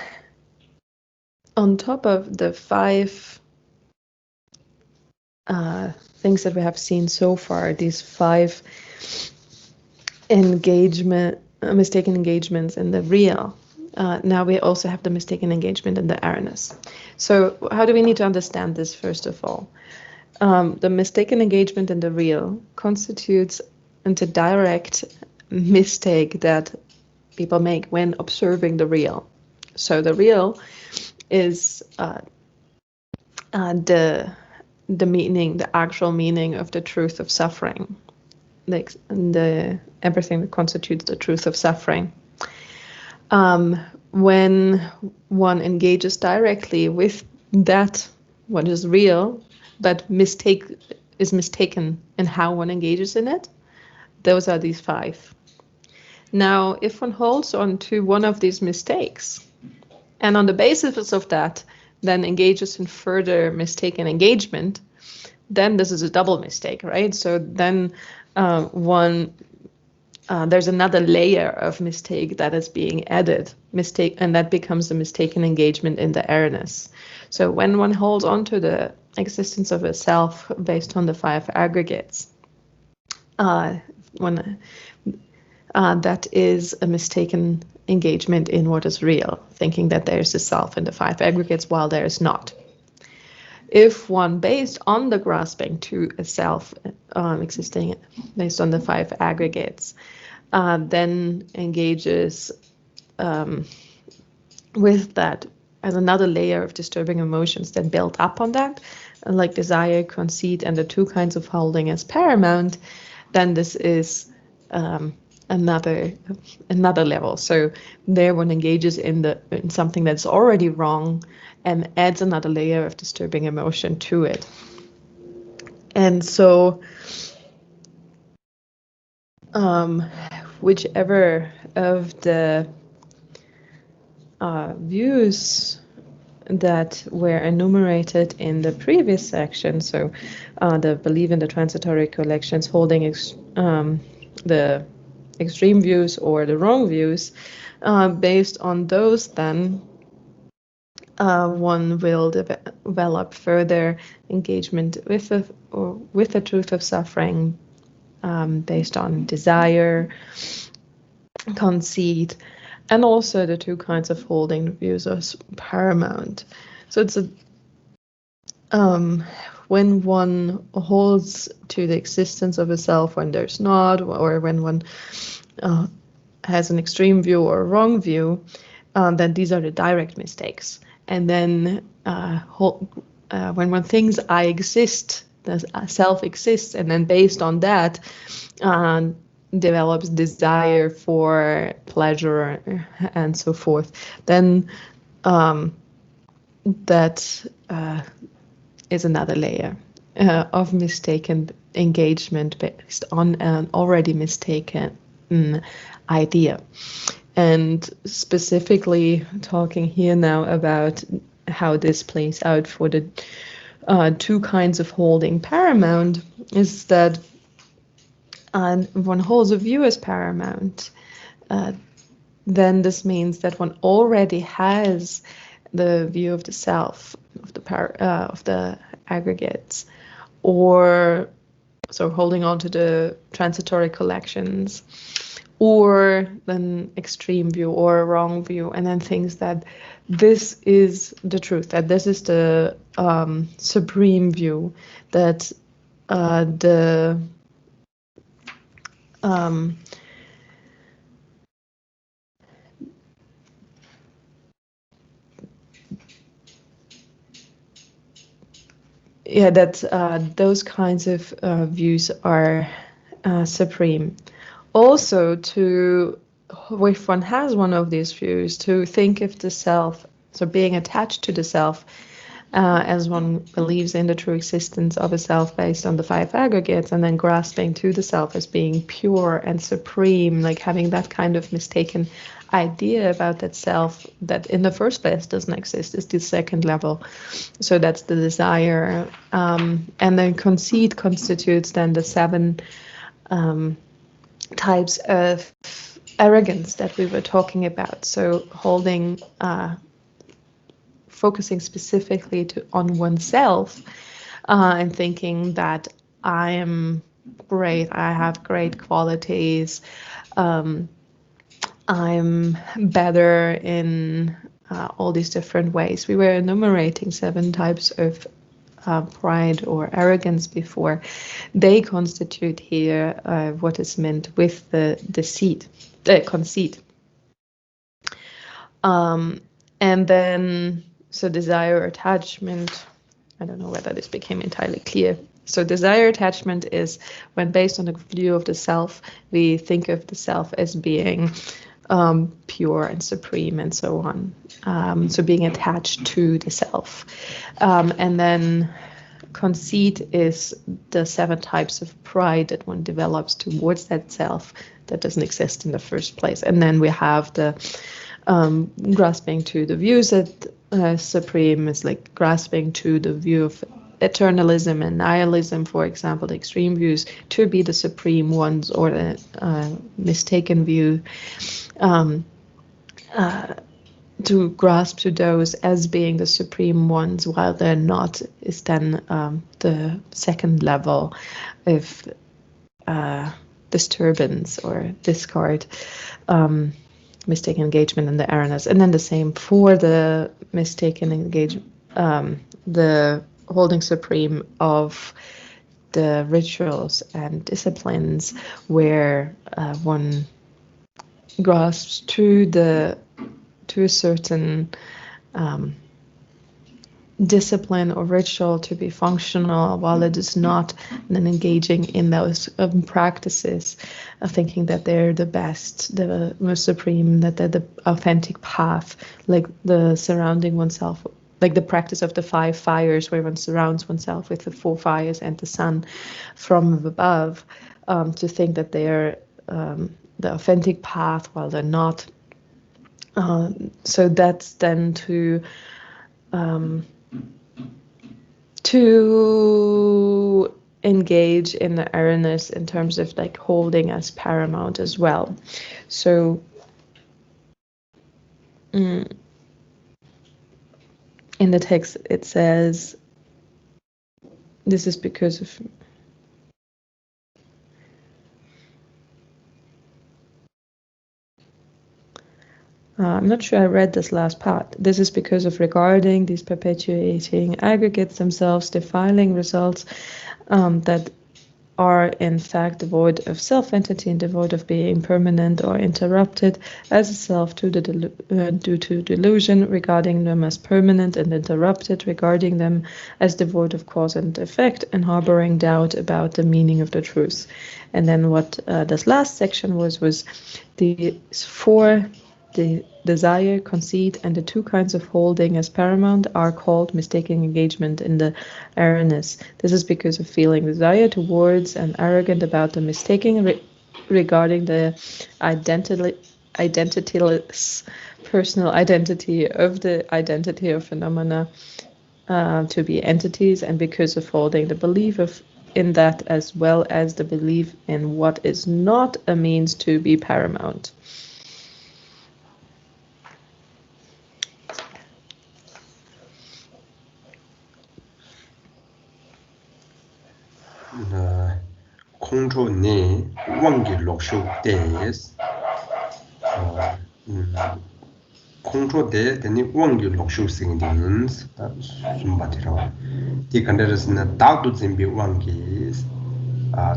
on top of the 5 things that we have seen so far, these 5 mistaken engagements in the real, now we also have the mistaken engagement and the awareness. So how do we need to understand this first of all? The mistaken engagement in the real constitutes a direct mistake that people make when observing the real. So the real is the meaning, the actual meaning of the truth of suffering, like everything that constitutes the truth of suffering. When one engages directly with that, what is real, but is mistaken in how one engages in it, those are these 5. Now, if one holds on to one of these mistakes, and on the basis of that, then engages in further mistaken engagement, then this is a double mistake, right? So then there's another layer of mistake that is being added, and that becomes a mistaken engagement in the awareness. So when one holds on to the existence of a self based on the 5 aggregates, that is a mistaken engagement in what is real, thinking that there's a self in the 5 aggregates while there is not. If one, based on the grasping to a self existing based on the 5 aggregates, then engages with that as another layer of disturbing emotions that build up on that, like desire, conceit, and the 2 kinds of holding as paramount, then this is another level. So there one engages in something that's already wrong and adds another layer of disturbing emotion to it. And so whichever of the views that were enumerated in the previous section, so the belief in the transitory collections, holding the extreme views or the wrong views, based on those, then one will develop further engagement with the truth of suffering, based on desire, conceit, and also the 2 kinds of holding views as paramount. So it's when one holds to the existence of a self when there's not, or when one has an extreme view or a wrong view, then these are the direct mistakes. And then when one thinks I exist, the self exists, and then based on that develops desire for pleasure and so forth, then that is another layer of mistaken engagement based on an already mistaken idea. And specifically talking here now about how this plays out for the 2 kinds of holding paramount is that one holds a view as paramount, then this means that one already has the view of the self, of the aggregates, or so holding on to the transitory collections, or an extreme view or a wrong view, and then thinks that this is the truth, that this is the supreme view, that those kinds of views are supreme. Also, if one has one of these views, to think of the self, so being attached to the self, as one believes in the true existence of a self based on the 5 aggregates, and then grasping to the self as being pure and supreme, like having that kind of mistaken idea about that self that in the first place doesn't exist, is the second level. So that's the desire. And then conceit constitutes then the 7 types of arrogance that we were talking about. So holding, focusing specifically on oneself, and thinking that I am great, I have great qualities, I'm better in all these different ways. We were enumerating 7 types of pride or arrogance before. They constitute here what is meant with the conceit. And then, so desire, attachment, I don't know whether this became entirely clear. So desire attachment is when, based on a view of the self, we think of the self as being pure and supreme and so on. So being attached to the self. And then conceit is the 7 types of pride that one develops towards that self that doesn't exist in the first place. And then we have the grasping to the views that supreme is like grasping to the view of eternalism and nihilism, for example, the extreme views to be the supreme ones, or the mistaken view. To grasp to those as being the supreme ones while they're not is then the second level of disturbance or discard, mistaken engagement in the awareness. And then the same for the mistaken engagement, the holding supreme of the rituals and disciplines where one grasps to a certain discipline or ritual to be functional while it is not, and then engaging in those practices, thinking that they're the best, the most supreme, that they're the authentic path, like the surrounding oneself, like the practice of the 5 fires where one surrounds oneself with the 4 fires and the sun from above, to think that they're the authentic path while they're not. So that's then to engage in the awareness in terms of like holding as paramount as well. So in the text it says, this is because of I'm not sure I read this last part. This is because of regarding these perpetuating aggregates themselves, defiling results that are in fact devoid of self-entity and devoid of being permanent or interrupted as a self due to delusion, regarding them as permanent and interrupted, regarding them as devoid of cause and effect, and harboring doubt about the meaning of the truth. And then what this last section was the 4. The desire, conceit, and the 2 kinds of holding as paramount are called mistaken engagement in the awareness. This is because of feeling desire towards and arrogant about the mistaking regarding the identityless personal identity of the identity of phenomena to be entities, and because of holding the belief in that as well as the belief in what is not a means to be paramount. 공조니 왕기 록쇼 데스 공조데 데니 왕기 록쇼 싱딩스 숨바티라 디칸데르스나 다도 짐비 왕기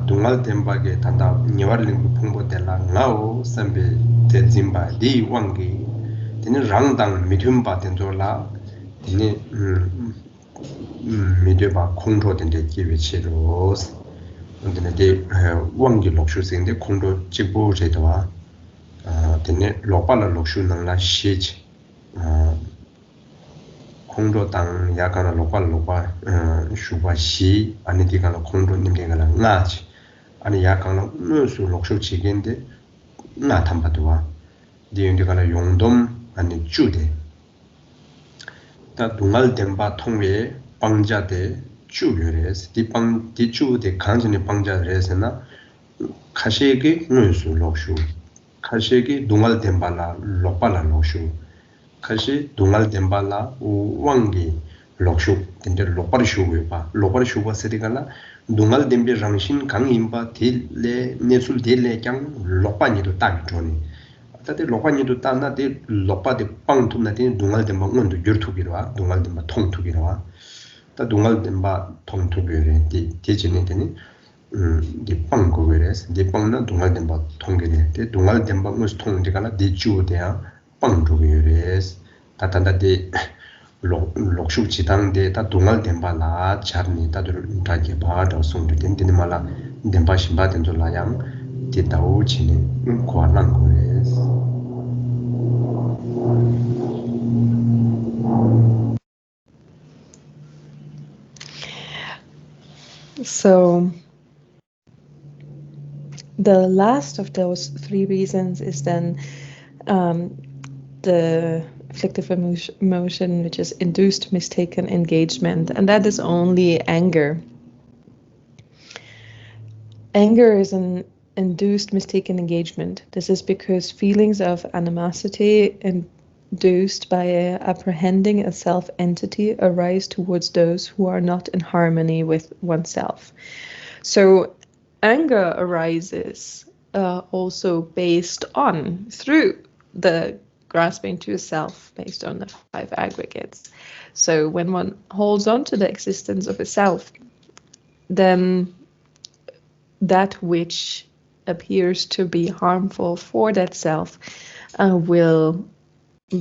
동알 템바게 단다 니와르링 풍보텔라 나오 삼베 데짐바 디 왕기 데니 랑당 미툼바 된조라 데니 미데바 공조된데 기베치로스 근데 왕기 록슈스인데 공도 직보 제도와 되네 로발라 록슈능라 시지 공도 당 약간 로발 슈바시 아니 디가라 공도 님게가라 나지 아니 약간 누수 록슈 지겐데 나 탐바도와 디인디가라 용돔 아니 주데 다 동알 덴바 통외 방자데 주요레스 디주데 간전의 방자레스나 카셰게 누수 록슈 카셰게 동알 덴발라 로발라 록슈 카시 동알 덴발라 왕기 록슈 덴데 로발 슈베바 로발 슈바 세디가나 동알 덴베 랑신 강임바 딜레 네술 딜레 짱 로빠니도 딱 좋니 다들 로관이도 따나데 로빠데 빵tum나데 동알데 먹는도 유르투기로와 동알데 마 통투기로와 다 동알데 마 통투기래 디제네데니 디 빵고베레스 디 빵나 동알데 마 통게네 데 동알데 마 무스 통디가나 디주데야 빵투기레스 다단다데 lokshuk 다 동알 덴바라 차르니 다들 다게 바다 송도 된데니 말라 덴바 심바 된줄라양 디다오 치니 고안난 거레스 So the last of those three reasons is then the afflictive emotion, which is induced mistaken engagement, and that is only anger. Anger is an induced mistaken engagement. This is because feelings of animosity induced by apprehending a self-entity arise towards those who are not in harmony with oneself. So anger arises also based on, through the grasping to self based on the five aggregates. So when one holds on to the existence of a self, then that which appears to be harmful for that self will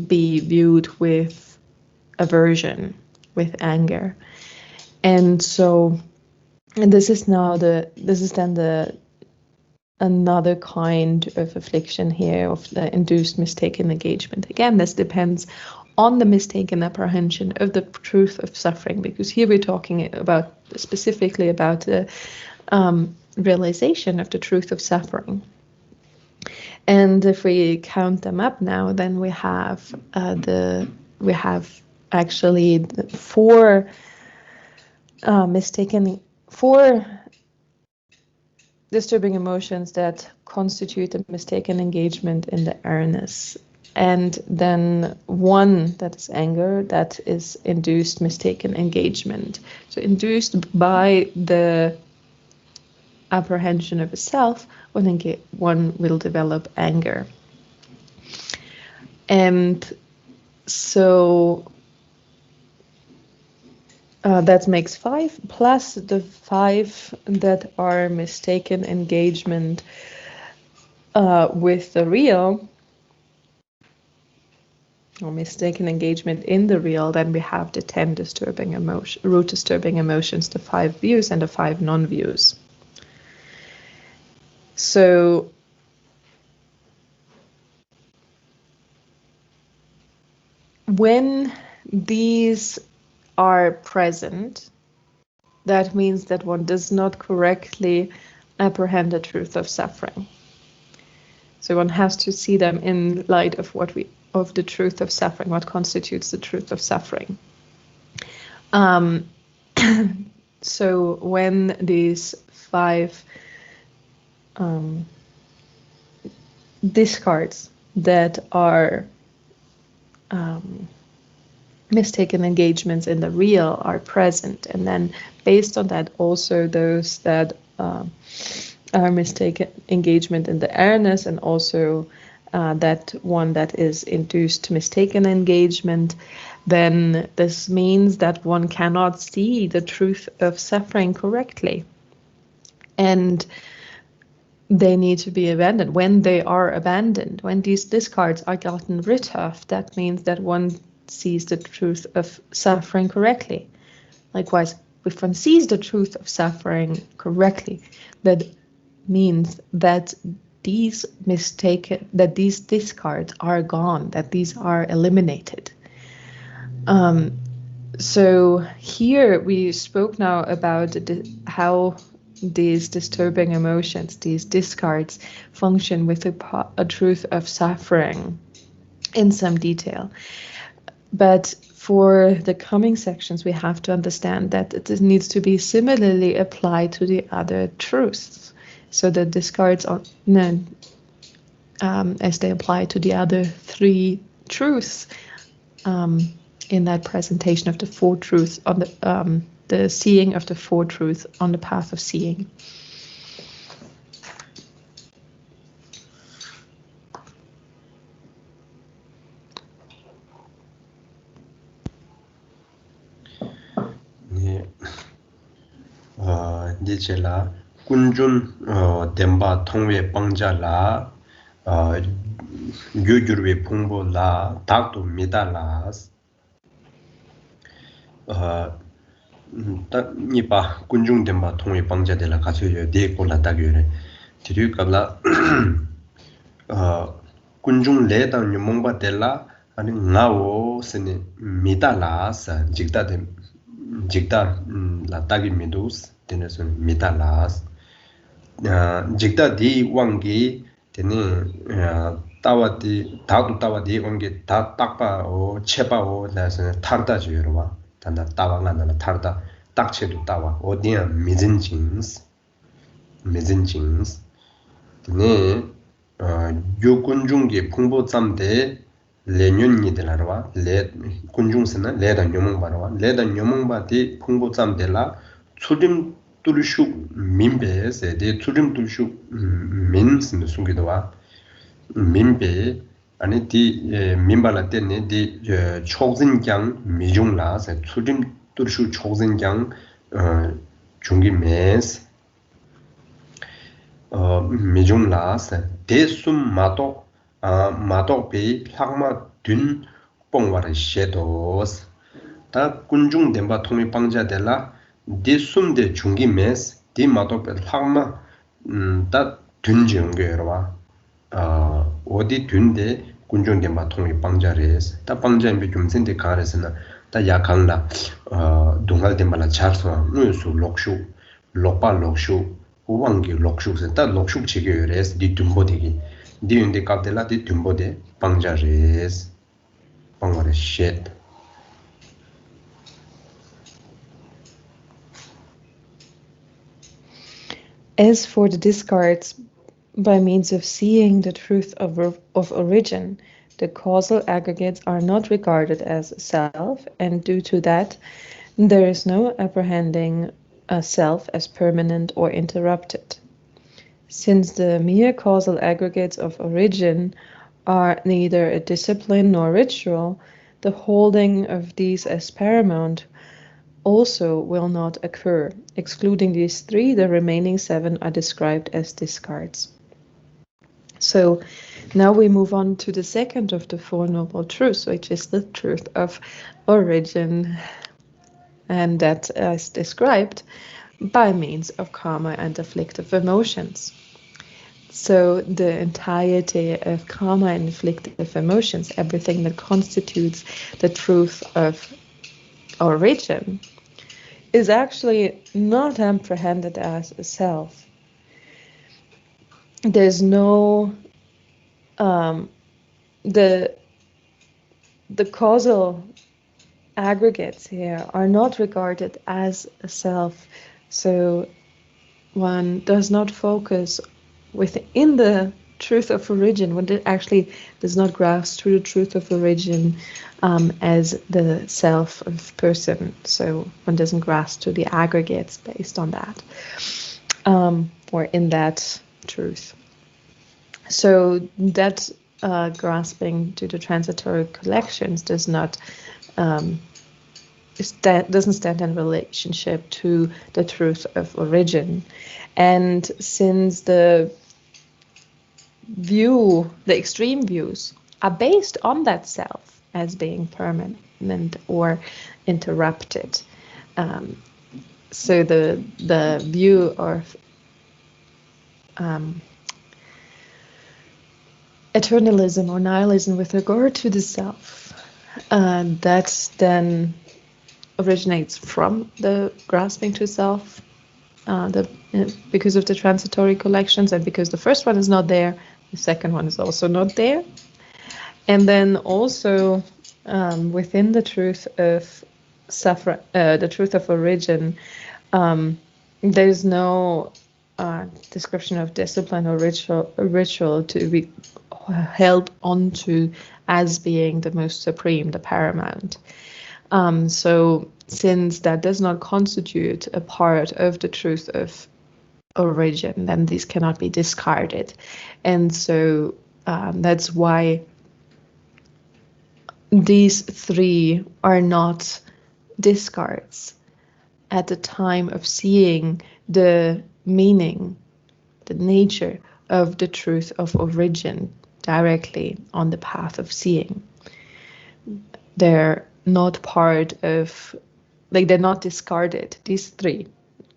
be viewed with aversion, with anger. And so, and this is then another kind of affliction here of the induced mistaken engagement. Again, this depends on the mistaken apprehension of the truth of suffering, because here we're talking about specifically about the realization of the truth of suffering. And if we count them up now, then we have actually four disturbing emotions that constitute a mistaken engagement in the awareness. And then one, that is anger, that is induced mistaken engagement. So induced by the apprehension of a self, one will develop anger. And so that makes 5, plus the 5 that are mistaken engagement with the real, or mistaken engagement in the real. Then we have the 10 disturbing root disturbing emotions, the 5 views and the 5 non-views. So when these are present, that means that one does not correctly apprehend the truth of suffering. So one has to see them in light of of the truth of suffering, what constitutes the truth of suffering. So when these 5 discards that are mistaken engagements in the real are present, and then based on that also those that are mistaken engagement in the awareness, and also that one that is induced mistaken engagement, then this means that one cannot see the truth of suffering correctly, and they need to be abandoned. When they are abandoned, when these discards are gotten rid of, that means that one sees the truth of suffering correctly. Likewise, if one sees the truth of suffering correctly, that means that these discards are gone, that these are eliminated. So here we spoke now about how these disturbing emotions, these discards, function with a truth of suffering in some detail. But for the coming sections, we have to understand that it needs to be similarly applied to the other truths. So the discards are as they apply to the other 3 truths in that presentation of the 4 truths on the seeing of the 4 truths on the path of seeing. 디체라 군준 덴바 통외 방자라 유주르의 풍보라 닥도 미달라스 딱 니바 군중 덴바 통외 방자들라 가서요 데콜라 다교래 디류갑라 군중 레다 뉴몽바 델라 아니 나오 스니 미달라스 직다 라타기 미두스 테네스 미달라스 직다 디 왕기 테네 타와디 다도 타와디 왕기 다 딱바오 체바오 나서 타르다 주여와 단다 타와가나 타르다 딱체도 타와 어디야 미진징스 테네 요군중기 풍보짬대 레뇽니들라와 레 군중스나 레다 녀몽바라와 레다 녀몽바디 풍보짬델라 추림 뚫슈 민베세 데 추림 뚫슈 민스는 숨기도와 민베 아니 디 민발라 때네 디 초진장 미중라세 추림 뚫슈 초진장 중기 메스 미중라세 대숨 마도 비 학마 든 뽕와르 셰도스 다 군중 덴바 통이 방자델라 대숨데 중기 메스 디 마도 비 학마 다 든정게로와 어디 든데 군중 덴바 통이 방자레스 다 방자에 좀 센데 가르스나 다 약한라 동할 덴바라 차르서 누수 록슈 록바 록슈 우왕기 록슈세 다 록슈 지게레스 디 둠보디기 디운데 갑델라 디 둠보데 방자레스 방와레 쉣 As for the discards, by means of seeing the truth of origin, the causal aggregates are not regarded as self, and due to that, there is no apprehending a self as permanent or interrupted. Since the mere causal aggregates of origin are neither a discipline nor ritual, the holding of these as paramount also will not occur. Excluding these three, the remaining seven are described as discards. So now we move on to the second of the Four Noble Truths, which is the truth of origin, and that is described by means of karma and afflictive emotions. So the entirety of karma and afflictive emotions, everything that constitutes the truth of origin, is actually not apprehended as a self. There's no the causal aggregates here are not regarded as a self, so one does not focus within the truth of origin. One actually does not grasp through the truth of origin as the self of person, so one doesn't grasp to the aggregates based on that, or in that truth. So that grasping to the transitory collections does not doesn't stand in relationship to the truth of origin. And since the extreme views are based on that self as being permanent or interrupted, so the view of eternalism or nihilism with regard to the self, that then originates from the grasping to self, because of the transitory collections, and because the first one is not there, the second one is also not there. And then also within the truth of the truth of origin, there's no description of discipline or ritual to be held onto as being the most supreme, the paramount. So since that does not constitute a part of the truth of origin, then these cannot be discarded. And so that's why these three are not discards at the time of seeing the meaning, the nature of the truth of origin directly on the path of seeing. They're not part of, like, they're not discarded. These three,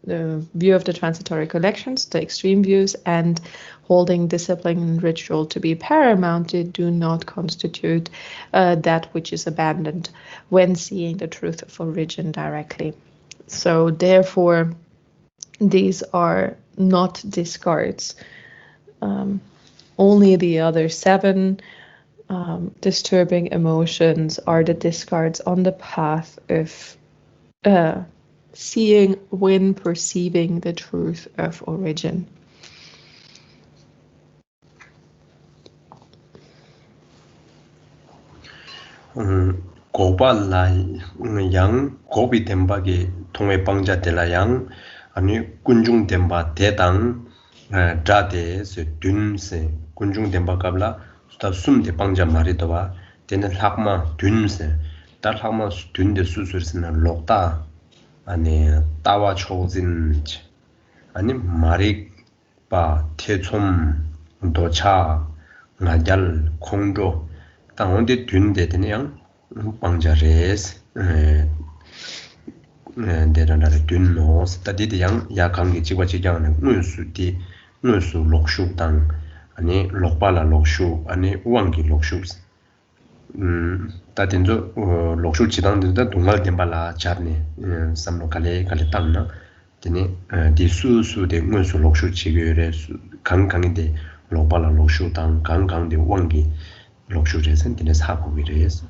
the view of the transitory collections, the extreme views, and holding discipline and ritual to be paramount, they do not constitute that which is abandoned when seeing the truth of origin directly. So therefore, these are not discards. Only the other 7 disturbing emotions are the discards on the path of seeing when perceiving the truth of origin. 고발라 양 고비 덴바게 통해 방자 델라양 아니 군중 덴바 대당 자데스 듄세 군중 덴바 갑라 스타 숨데 방자 마리도와 데는 학마 듄세 달 학마 듄데 수수르스나 록다 아니 따와 초진 아니 마리 바 태촌 도차 나잘 콩조 당원데 듄데 되냐 방자레스 데라나르 듄노스 따디디 양 야강기 지과지장은 문수디 문수 록슈당 아니 록발라 록슈 아니 우왕기 록슈 따딘조 록슈 지당들다 동말 덴발라 자르네 삼로 칼레 땅나 데니 디수수데 문수 록슈 지교레 강강인데 록발라 록슈당 강강데 우왕기 록슈제선 데네 사고비레스.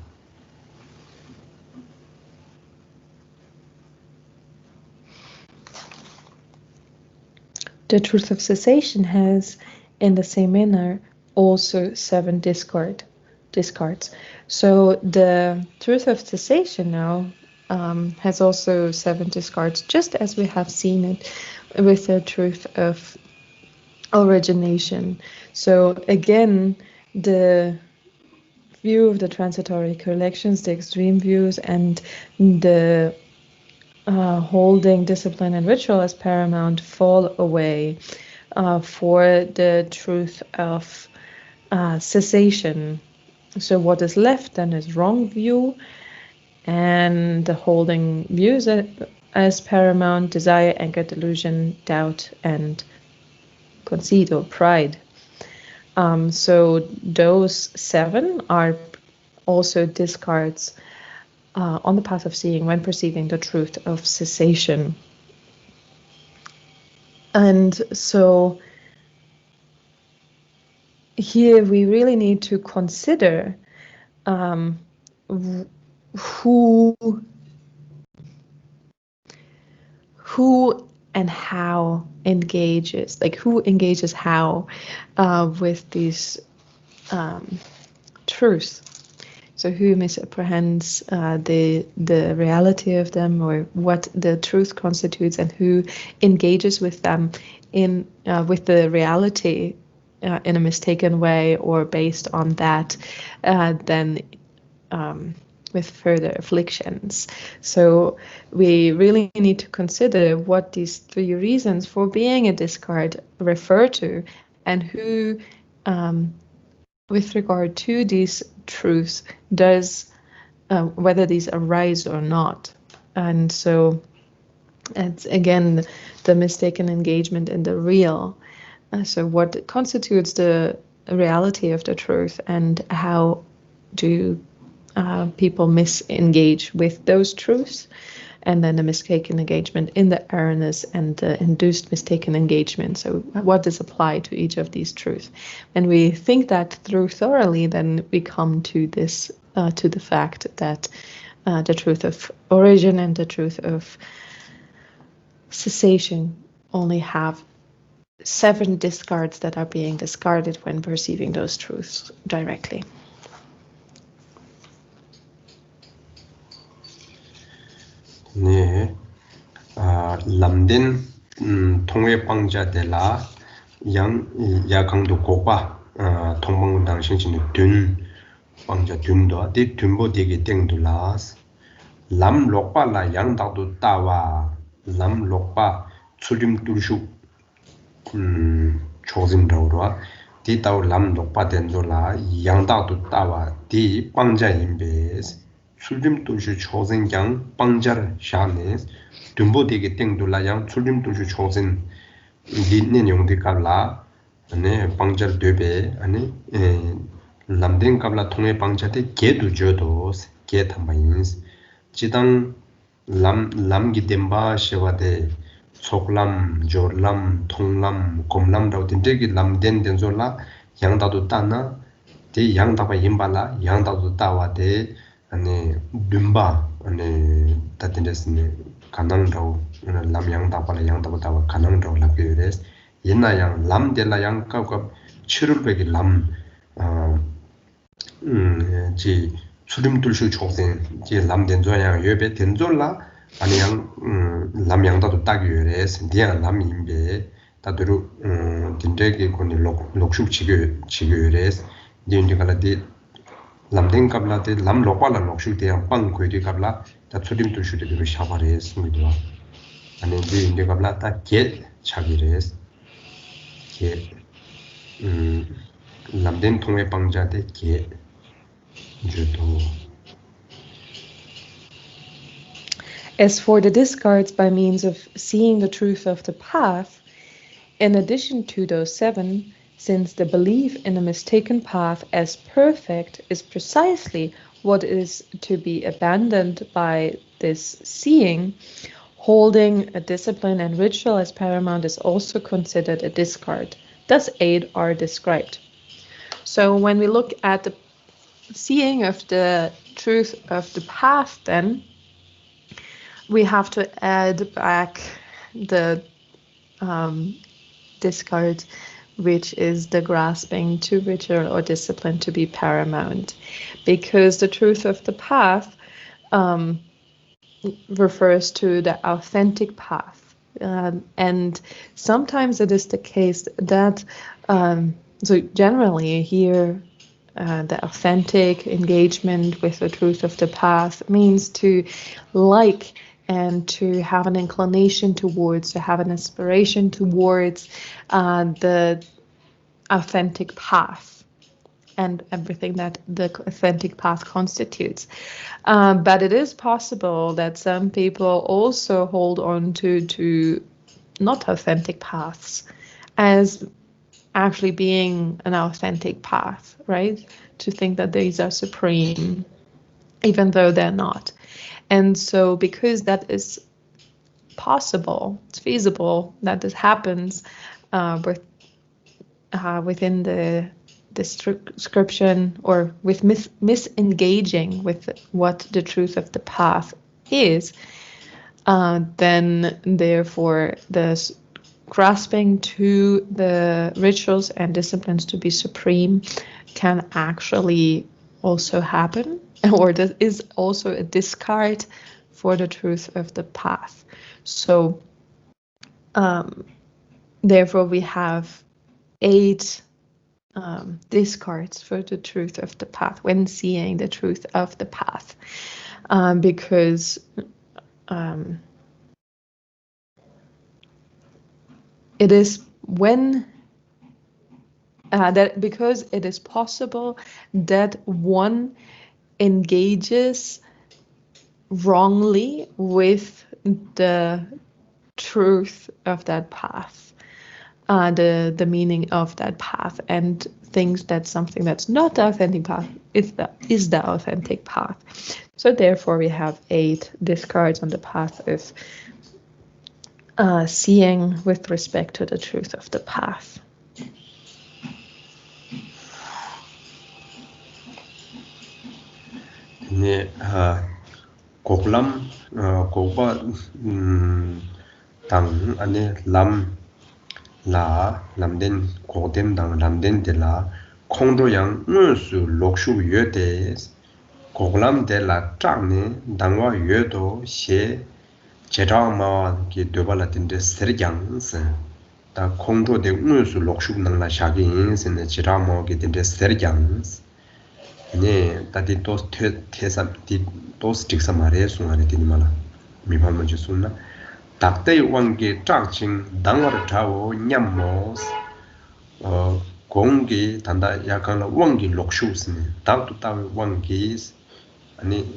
The truth of cessation has, in the same manner, also 7 discards. So the truth of cessation now has also 7 discards, just as we have seen it with the truth of origination. So again, the view of the transitory collections, the extreme views, and the holding discipline and ritual as paramount fall away for the truth of cessation. So what is left then is wrong view, and the holding views as paramount: desire, anger, delusion, doubt, and conceit or pride. So those 7 are also discards on the path of seeing when perceiving the truth of cessation. And so here we really need to consider who and how engages, like who engages how with these truths. So who misapprehends the reality of them, or what the truth constitutes, and who engages with them in with the reality in a mistaken way, or based on that, then with further afflictions. So we really need to consider what these 3 reasons for being a discard refer to, and who, with regard to these truths, does whether these arise or not. And so it's again the mistaken engagement in the real. So what constitutes the reality of the truth, and how do people misengage with those truths, and then the mistaken engagement in the erroneous and the induced mistaken engagement. So what does apply to each of these truths? When we think that through thoroughly, then we come to this, to the fact that the truth of origin and the truth of cessation only have 7 discards that are being discarded when perceiving those truths directly. 네, 람딘 통외방자들라 양 야강도 고바 통방당 신신의 든 방자 든도 디 든보 되게 땡둘라스 람 록발라 양다도 따와 람 록바 출림 뚫슈 초진다우라 디다우 람 녹바 된조라 양다도 따와 디 빵자 임베스 출림 뚫슈 초진장 빵자를 샤네스 듬보디게 땡돌라 양 출림 뚫슈 초진 디네 용디 갑라 아니 빵자 되베 아니 람된 갑라 통해 빵자데 게도 줘도 게 탐바인스 지당 람기 뎀바 쉐와데 속람 조람 통람 곰람 다우딘데기 람된 된졸라 양다도 따나 데 양다바 임발라 양다도 따와데 아니 듬바 아니 따딘데스네 가능다우 람 양다발라 양다바 따와 가능다우 라게레스 옛나양 람델라 양가가 7월백이 지 수림들슈 총생 지 람된조양 예배 된졸라 아니양 람양다도 딱이래스 디양 람임베 다도로 딘데게 고니 록슈 지교래스 디인디가라디 람된 갑라데 람 lokpala 록슈 대양 빵 괴디 갑라 다 수림들슈데 샤바레스 미도와 아니 디인디 갑라 다게 차기레스 게 람된 통해 방자데 게 주도. As for the discards by means of seeing the truth of the path, in addition to those 7, since the belief in a mistaken path as perfect is precisely what is to be abandoned by this seeing, holding a discipline and ritual as paramount is also considered a discard. Thus 8 are described. So when we look at the seeing of the truth of the path, then we have to add back the discard, which is the grasping to ritual or discipline to be paramount, because the truth of the path refers to the authentic path, and sometimes it is the case that so generally here the authentic engagement with the truth of the path means to like and to have an inclination towards, to have an aspiration towards the authentic path and everything that the authentic path constitutes. But it is possible that some people also hold on to not authentic paths as actually being an authentic path, right? To think that these are supreme, even though they're not. And so because that is possible, it's feasible that this happens within the description or with misengaging with what the truth of the path is, then therefore the grasping to the rituals and disciplines to be supreme can actually also happen, or that is also a discard for the truth of the path. So therefore we have 8 discards for the truth of the path when seeing the truth of the path, because it is when because it is possible that one engages wrongly with the truth of that path, the meaning of that path, and thinks that something that's not the authentic path is the authentic path. So therefore we have 8 discards on the path of seeing with respect to the truth of the path. 네, 곡람, 곡바, 당, 아니, 람된, 고뎀 당, 람된 데라, 콩도양, 응수, 록슈, 유데, 곡람 데라, 짱네, 당와 유도, 시, 제자마, 기, 되발라 딘데, 세르장스, 다, 콩도 데, 응수, 록슈, 나라, 샤기, 인스네, 제자마, 기, 딘데, 세르장스, 네, 다디 도스 틱사 말해 송하네 되니마라 미발만 주스나 Takte wangi chakching dangwar chawo nyamos gongi tanda yakangla wangi lokshu sini taktu tawe wangi 아니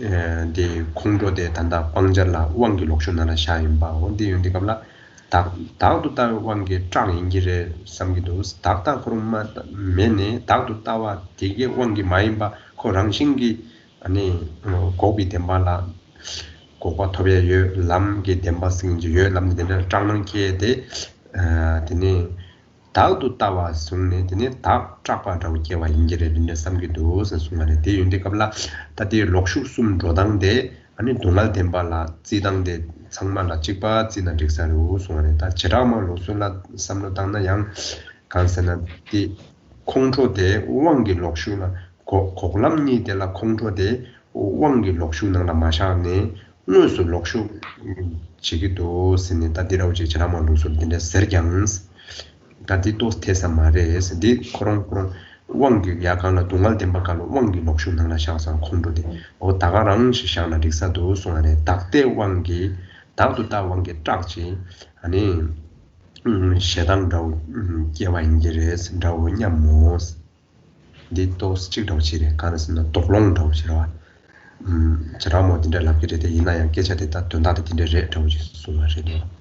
데 공조대 단다 방절라 왕기 록슈나나 샤임바 원디 윤디 갑라 다도 다 왕기 짱인기레 삼기도 다다 그rum마 메네 다도 따와 되게 왕기 마임바 코랑신기 아니 고비 덴발라 고과 토베 요 람기 덴바스인지 요 람데네 짱능케데 데니 다도 따와 숨네 데니 다 짝바라고 개와 인지를 빈데 삼기도 선수만에 데 윤디 갑라 다디 록슈 숨 조당데 아니 동알 덴발라 지당데 정말라 직바 지나 직사로 소원에 다 지라마 로술라 삼로 당나 양 간세나 디 콩조데 왕기 록슈나 고글람니 데라 콩조데 왕기 록슈나라 마샤네 누수 록슈 지기도 스니다 디라오지 지라마 로술 딘데 서경스 다디도 테사마레스 디 코롱코롱 왕기 야간라 동알 덴바칼로 왕기 록슈나라 샤상 콩조데 오 다가랑 시샤나 릭사도 소원에 딱대 왕기 다도 다 왕게 짝지 아니 셰당다우 개와 인지레스 다우 냐모스 디토스 찍다우치레 가능스나 독롱다우치라 저라모 딘데 랍게데 이나야 깨차데다 돈다데 딘데 레다우치 소마레데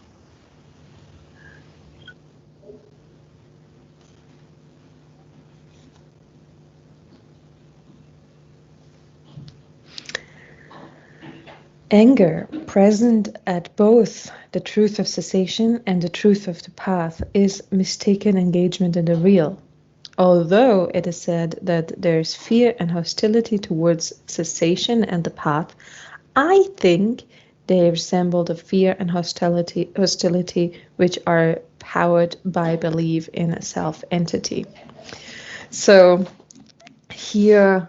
Anger, present at both the truth of cessation and the truth of the path, is mistaken engagement in the real. Although it is said that there is fear and hostility towards cessation and the path, I think they resemble the fear and hostility which are powered by belief in a self-entity. So here,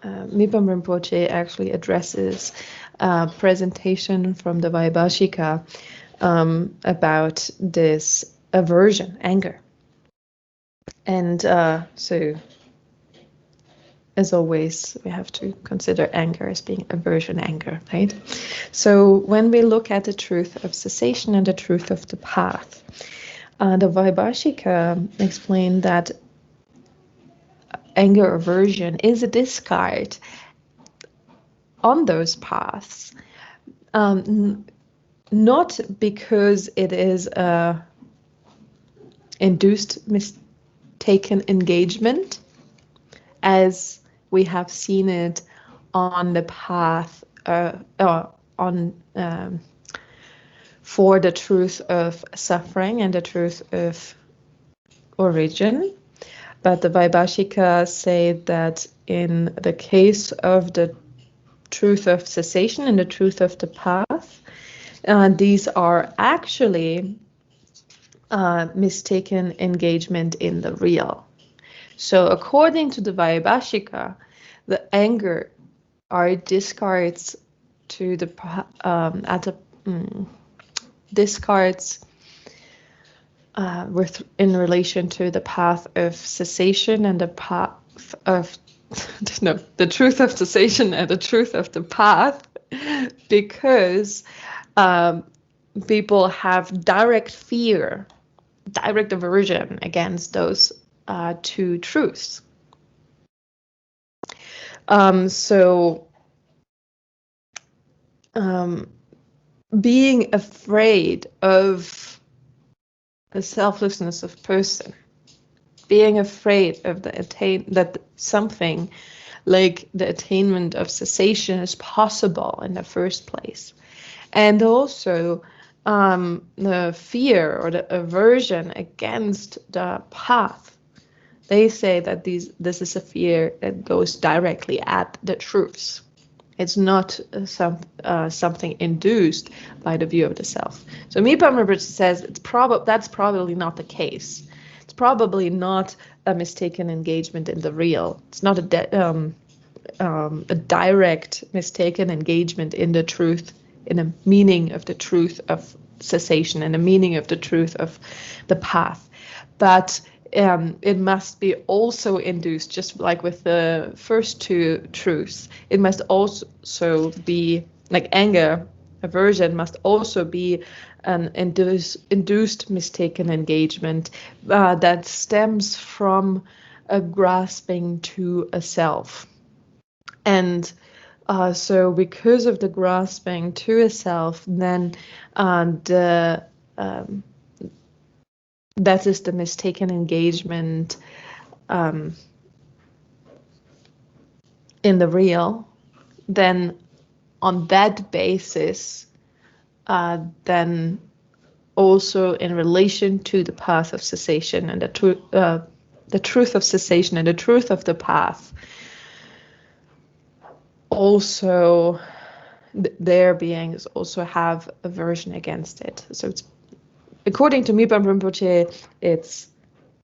Mipam Rinpoche actually addresses a presentation from the Vaibhashika about this aversion, anger. And so, as always, we have to consider anger as being aversion, anger, right? So when we look at the truth of cessation and the truth of the path, the Vaibhashika explained that anger aversion is a discard on those paths, not because it is a induced mistaken engagement, as we have seen it on the path for the truth of suffering and the truth of origin. But the Vaibhashika say that in the case of the truth of cessation and the truth of the path, these are actually mistaken engagement in the real. So according to the Vaibhashika, the anger are discards to the discards in relation to the path of cessation and the path of the truth of cessation and the truth of the path, because people have direct fear, direct aversion against those two truths. Being afraid of the selflessness of person, being afraid of that something like the attainment of cessation is possible in the first place, and also the fear or the aversion against the path. They say that this is a fear that goes directly at the truths. It's not something induced by the view of the self. So Mipam Rinpoche says that's probably not the case. It's probably not a mistaken engagement in the real. It's not a direct mistaken engagement in the truth, in the meaning of the truth of cessation and the meaning of the truth of the path. But it must be also induced, just like with the first two truths, it must also be like anger aversion must also be an induced mistaken engagement that stems from a grasping to a self. And so because of the grasping to a self, then that is the mistaken engagement in the real, then on that basis, then also in relation to the path of cessation and the truth of cessation and the truth of the path, also their beings also have aversion against it. So it's, according to Mipam Rinpoche, it's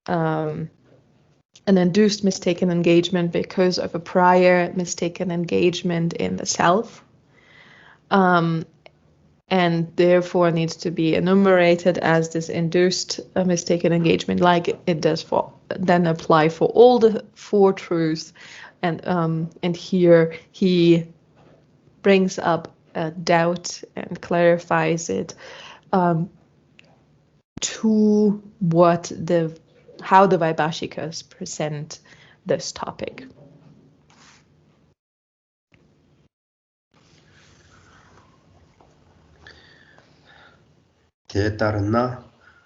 an induced mistaken engagement because of a prior mistaken engagement in the self, and therefore needs to be enumerated as this induced mistaken engagement, like it does for then apply for all the four truths. And here he brings up a doubt and clarifies it to how the Vaibhashikas present this topic. Tetarna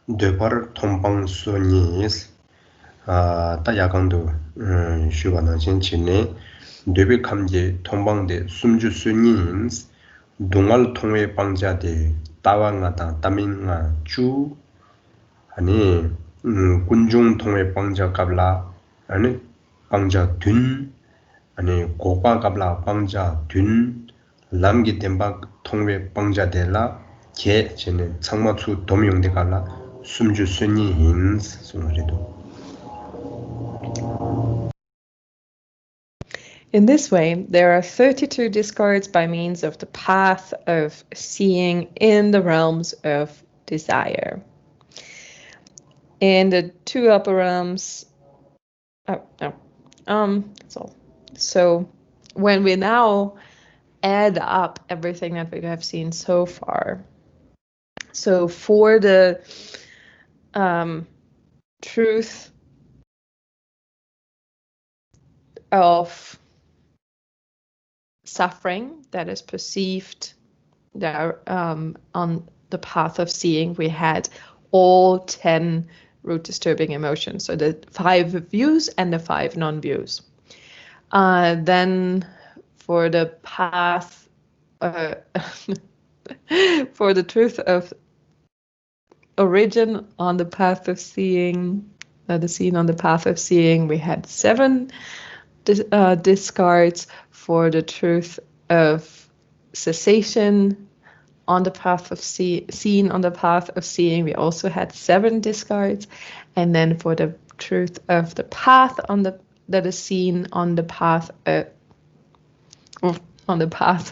debar tombang sonis tayakandu shubana chinchine debi kamje tombang de sumju sonis dungal tongwe pangja de tawanga ta taminga chu ani kunjung tongwe pangja kabla ani pangja dun ani gopa kabla pangja dun lamgi demba tongwe pangja de la 게 저는 창마추 도미용데 갈라 숨주 순이 인스 소리도. In this way, there are 32 discards by means of the path of seeing in the realms of desire. In the two upper realms, that's all. So when we now add up everything that we have seen so far, so for the truth of suffering that is perceived there on the path of seeing, we had all 10 root disturbing emotions, so the 5 views and the 5 non-views. Then for the path for the truth of origin on the path of seeing, the scene on the path of seeing, we had 7 discards. For the truth of cessation on the path of scene on the path of seeing, we also had 7 discards. And then for the truth of the path that is seen on the path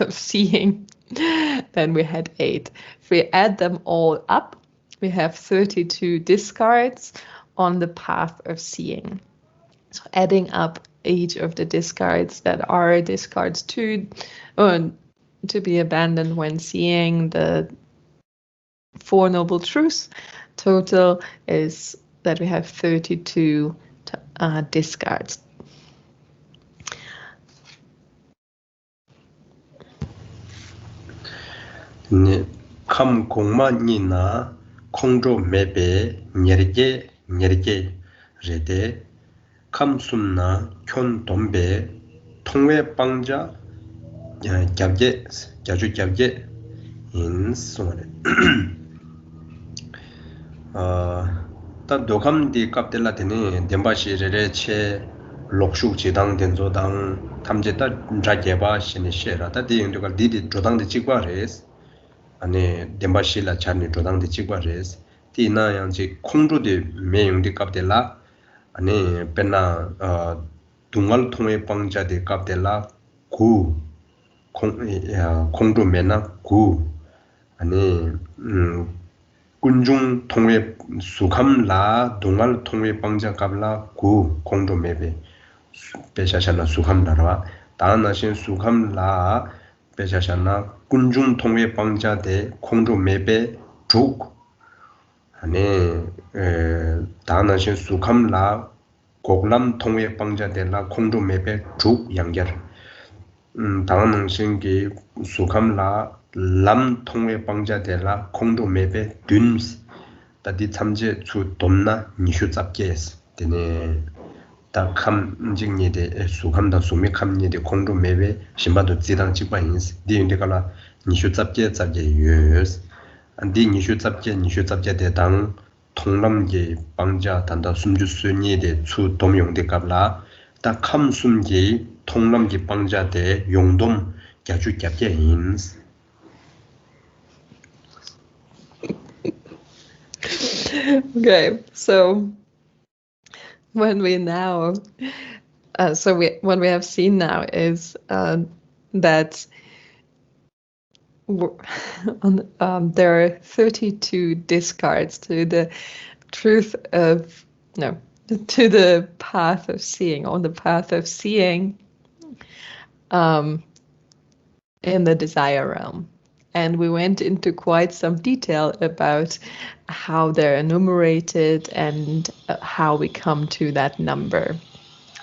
of seeing, then we had 8. If we add them all up, we have 32 discards on the path of seeing. So adding up each of the discards that are discards to be abandoned when seeing the 4 noble truths, total is that we have 32 discards. 감 공만이나 콩조 매배 nyerje 레데 감숨나 켠 돈베 통외 빵자 겹제 자주 겹제 인소네 다 도감디 깝텔라 되네 덴바시레레 체 록슈 지당 된조당 탐제다 자게바 신이셰라 다 디인도가 디디 조당데 찍과레스 아니 덴바실라 찬니 조당데 찍과레스 디나 양지 콩조데 메용디 깝텔라 아니 페나 둥알 통에 빵자데 깝텔라 구 콩조 메나 구 아니 군중 통에 수감라 둥알 통에 빵자 깝라 구 콩조 메베 베샤샤나 수감라라 다나신 수감라 배자샤나 군중 통회 방자대 공조 매배 쭉 아니 다나신 수캄라 고글람 통회 방자대라 공조 매배 쭉 양결 다나신기 수캄라 람 통회 방자대라 공조 매배 듄스 다디 참제 주 돈나 니슈 잡게스 되네 다 감직니데 수감다 수미 감니데 공조 매베 심바도 지당 직관인스 디인데가라 니슈 잡게 유스 안디 니슈 잡게 대당 통남게 방자 단다 숨주 수니데 주 dom용데 갑라 다 감숨게 통남게 방자데 용돔 갸주 갸게인스 Okay, so when we now, what we have seen now is that there are 32 discards to the truth of, no, to the path of seeing, on the path of seeing in the desire realm. And we went into quite some detail about how they're enumerated and how we come to that number.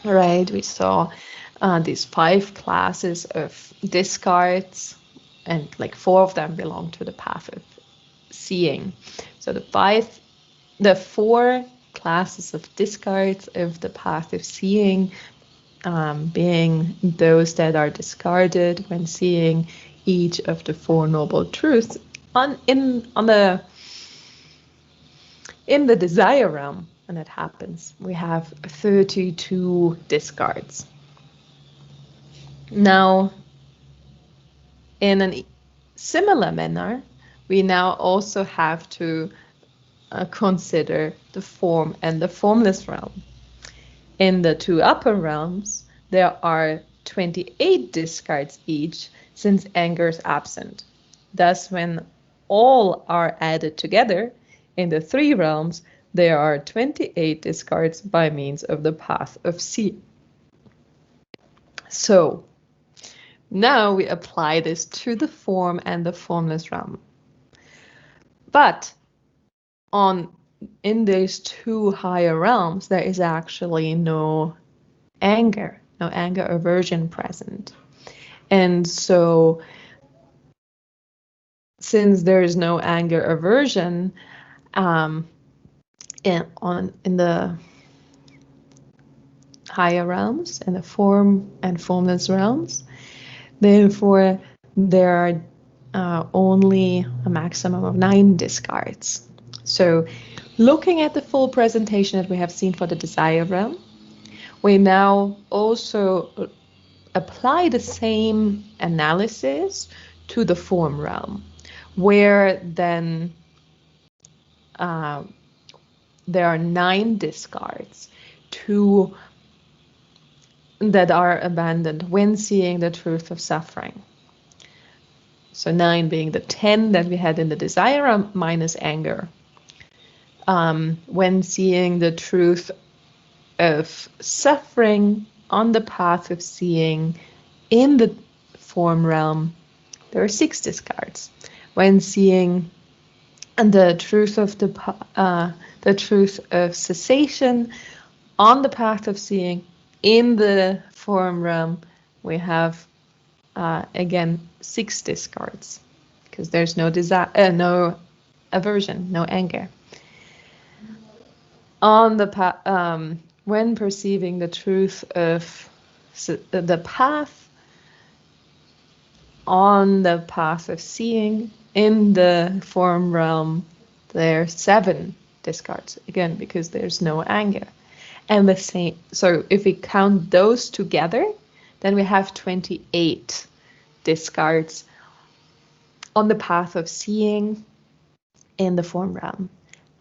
All right, we saw these 5 classes of discards, and like 4 of them belong to the path of seeing. So the 4 classes of discards of the path of seeing, being those that are discarded when seeing each of the 4 noble truths in the desire realm. When it happens, we have 32 discards. Now, in a similar manner, we now also have to consider the form and the formless realm. In the 2 upper realms, there are 28 discards each, since anger is absent. Thus, when all are added together, in the 3 realms, there are 28 discards by means of the path of seeing. So, now we apply this to the form and the formless realm. But in these 2 higher realms, there is actually no anger aversion present. And so, since there is no anger aversion in the higher realms, in the form and formless realms, therefore there are only a maximum of 9 discards. So, looking at the full presentation that we have seen for the desire realm, we now also apply the same analysis to the form realm, where then there are 9 discards, 2 that are abandoned when seeing the truth of suffering. So 9 being the 10 that we had in the desire realm minus anger. When seeing the truth of suffering on the path of seeing in the form realm, there are 6 discards. When seeing the truth of the truth of cessation on the path of seeing in the form realm, we have again 6 discards, because there's no desire, no aversion, no anger. On the when perceiving the truth of the path on the path of seeing in the form realm, there are 7 discards, again because there's no anger. And the same, so if we count those together, then we have 28 discards on the path of seeing in the form realm,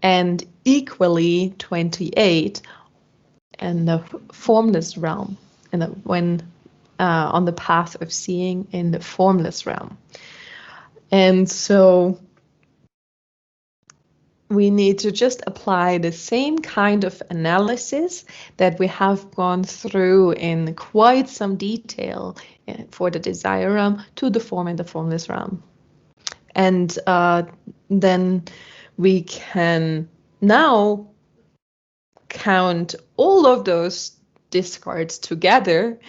and equally 28 in the formless realm, and on the path of seeing in the formless realm. And so we need to just apply the same kind of analysis that we have gone through in quite some detail for the desire realm to the form and the formless realm. And then we can now count all of those discards together,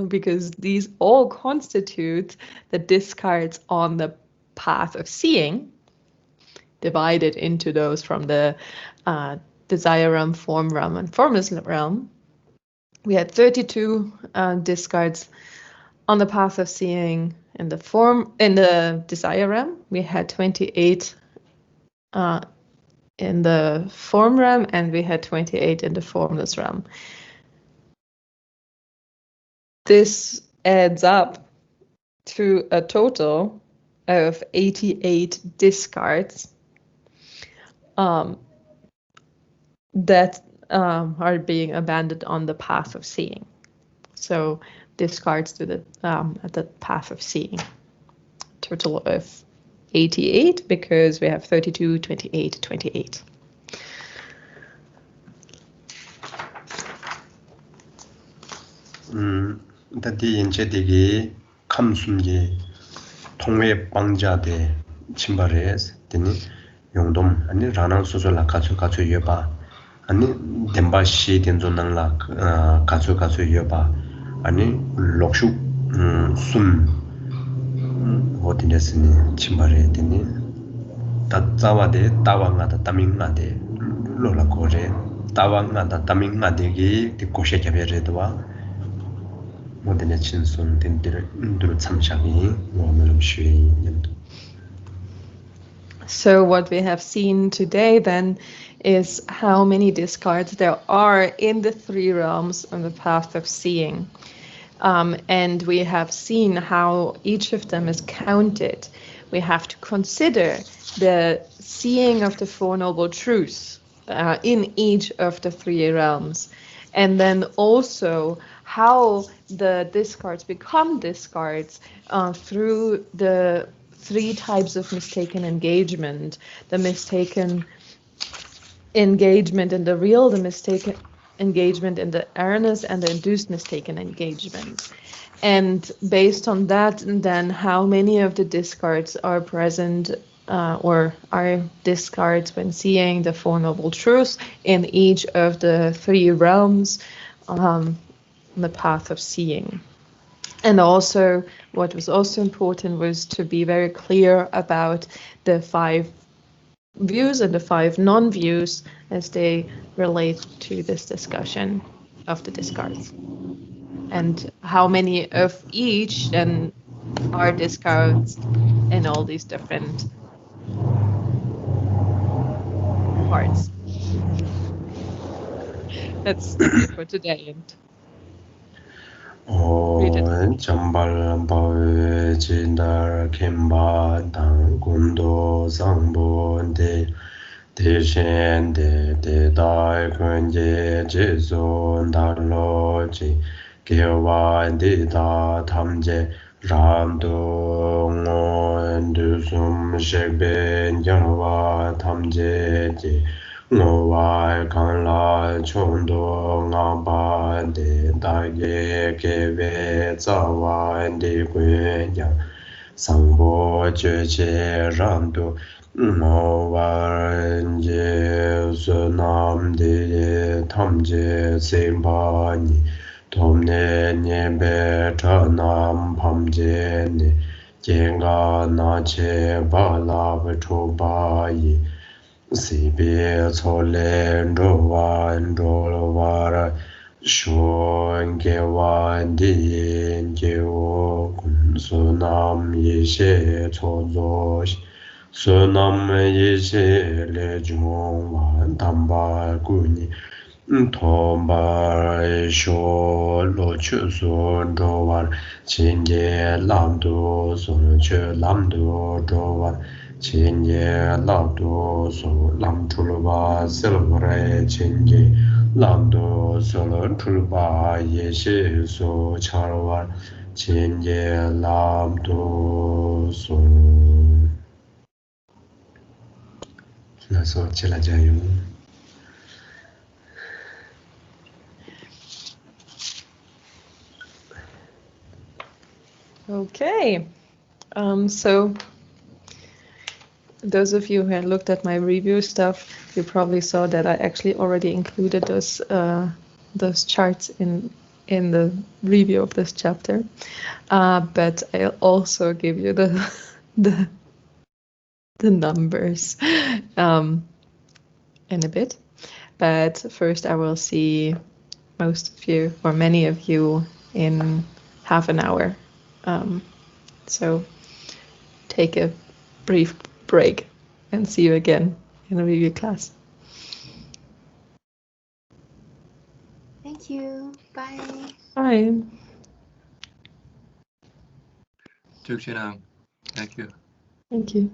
because these all constitute the discards on the path of seeing, divided into those from the desire realm, form realm, and formless realm. We had 32 discards on the path of seeing in the desire realm. We had 28 in the form realm, and we had 28 in the formless realm. This adds up to a total of 88 discards that are being abandoned on the path of seeing. So discards to the at the path of seeing. Total of 88, because we have 32, 28, 28. 다디 인체되게 감순게 통외 방자대 침발에서 되니 용돔 아니 라난 소소라 가주 여봐 아니 덴바시 된존낭라 가주 여봐 아니 록슈 숨 어디네스니 침발에 되니 다자와데 따왕가다 따밍가데 로라코레 따왕가다 따밍가데기 디코셰 개베레도와 모든의 진손 된들을 참작이 오늘은 쉬이 So what we have seen today then is how many discards there are in the three realms on the path of seeing. And we have seen how each of them is counted. We have to consider the seeing of the Four Noble Truths in each of the three realms. And then also how the discards become discards through the three types of mistaken engagement: the mistaken engagement in the real, the mistaken engagement in the erroneous, and the induced mistaken engagement. And based on that, then how many of the discards are present or are discards when seeing the Four Noble Truths in each of the three realms on the path of seeing. And also, what was also important was to be very clear about the 5 views and the 5 non-views as they relate to this discussion of the discards. And how many of each then are discards in all these different parts. That's it for today. And jambar bawe jindar kemba dang gundo zangbo de shen de dai kunje jezo darlo ji gewa de da tamje ramdo ngon du sum shekbe yarwa tamje ji ngowai kanla chondo ngaba de dage kebe zawa de guya sangbo jeje ramdo ngowai je sunam de tamje sembani tomne nyebe chanam pamje ne jenga na che balab chobayi Sibi Sole Ndowan Dolwara Shon Gewan Din Geo Sunam Yishe Chozosh Sunam Yishe Lejmon Wan Tamba Guni Tomba Sho Lo Chusun Dowar Chinge Lamdo Sun Che Lamdo Dowar Chinge Lamdo So Lam Tulba Silvere Chinge Lamdo Solo Tulba Yeshe So Charwar Chinge Lamdo So 나서 지라자요. Okay. So those of you who had looked at my review stuff, you probably saw that I actually already included those charts in the review of this chapter. But I'll also give you the numbers in a bit. But first, I will see most of you or many of you in half an hour. So take a brief break and see you again in a review class. Thank you. Bye. Bye. Thank you. Thank you.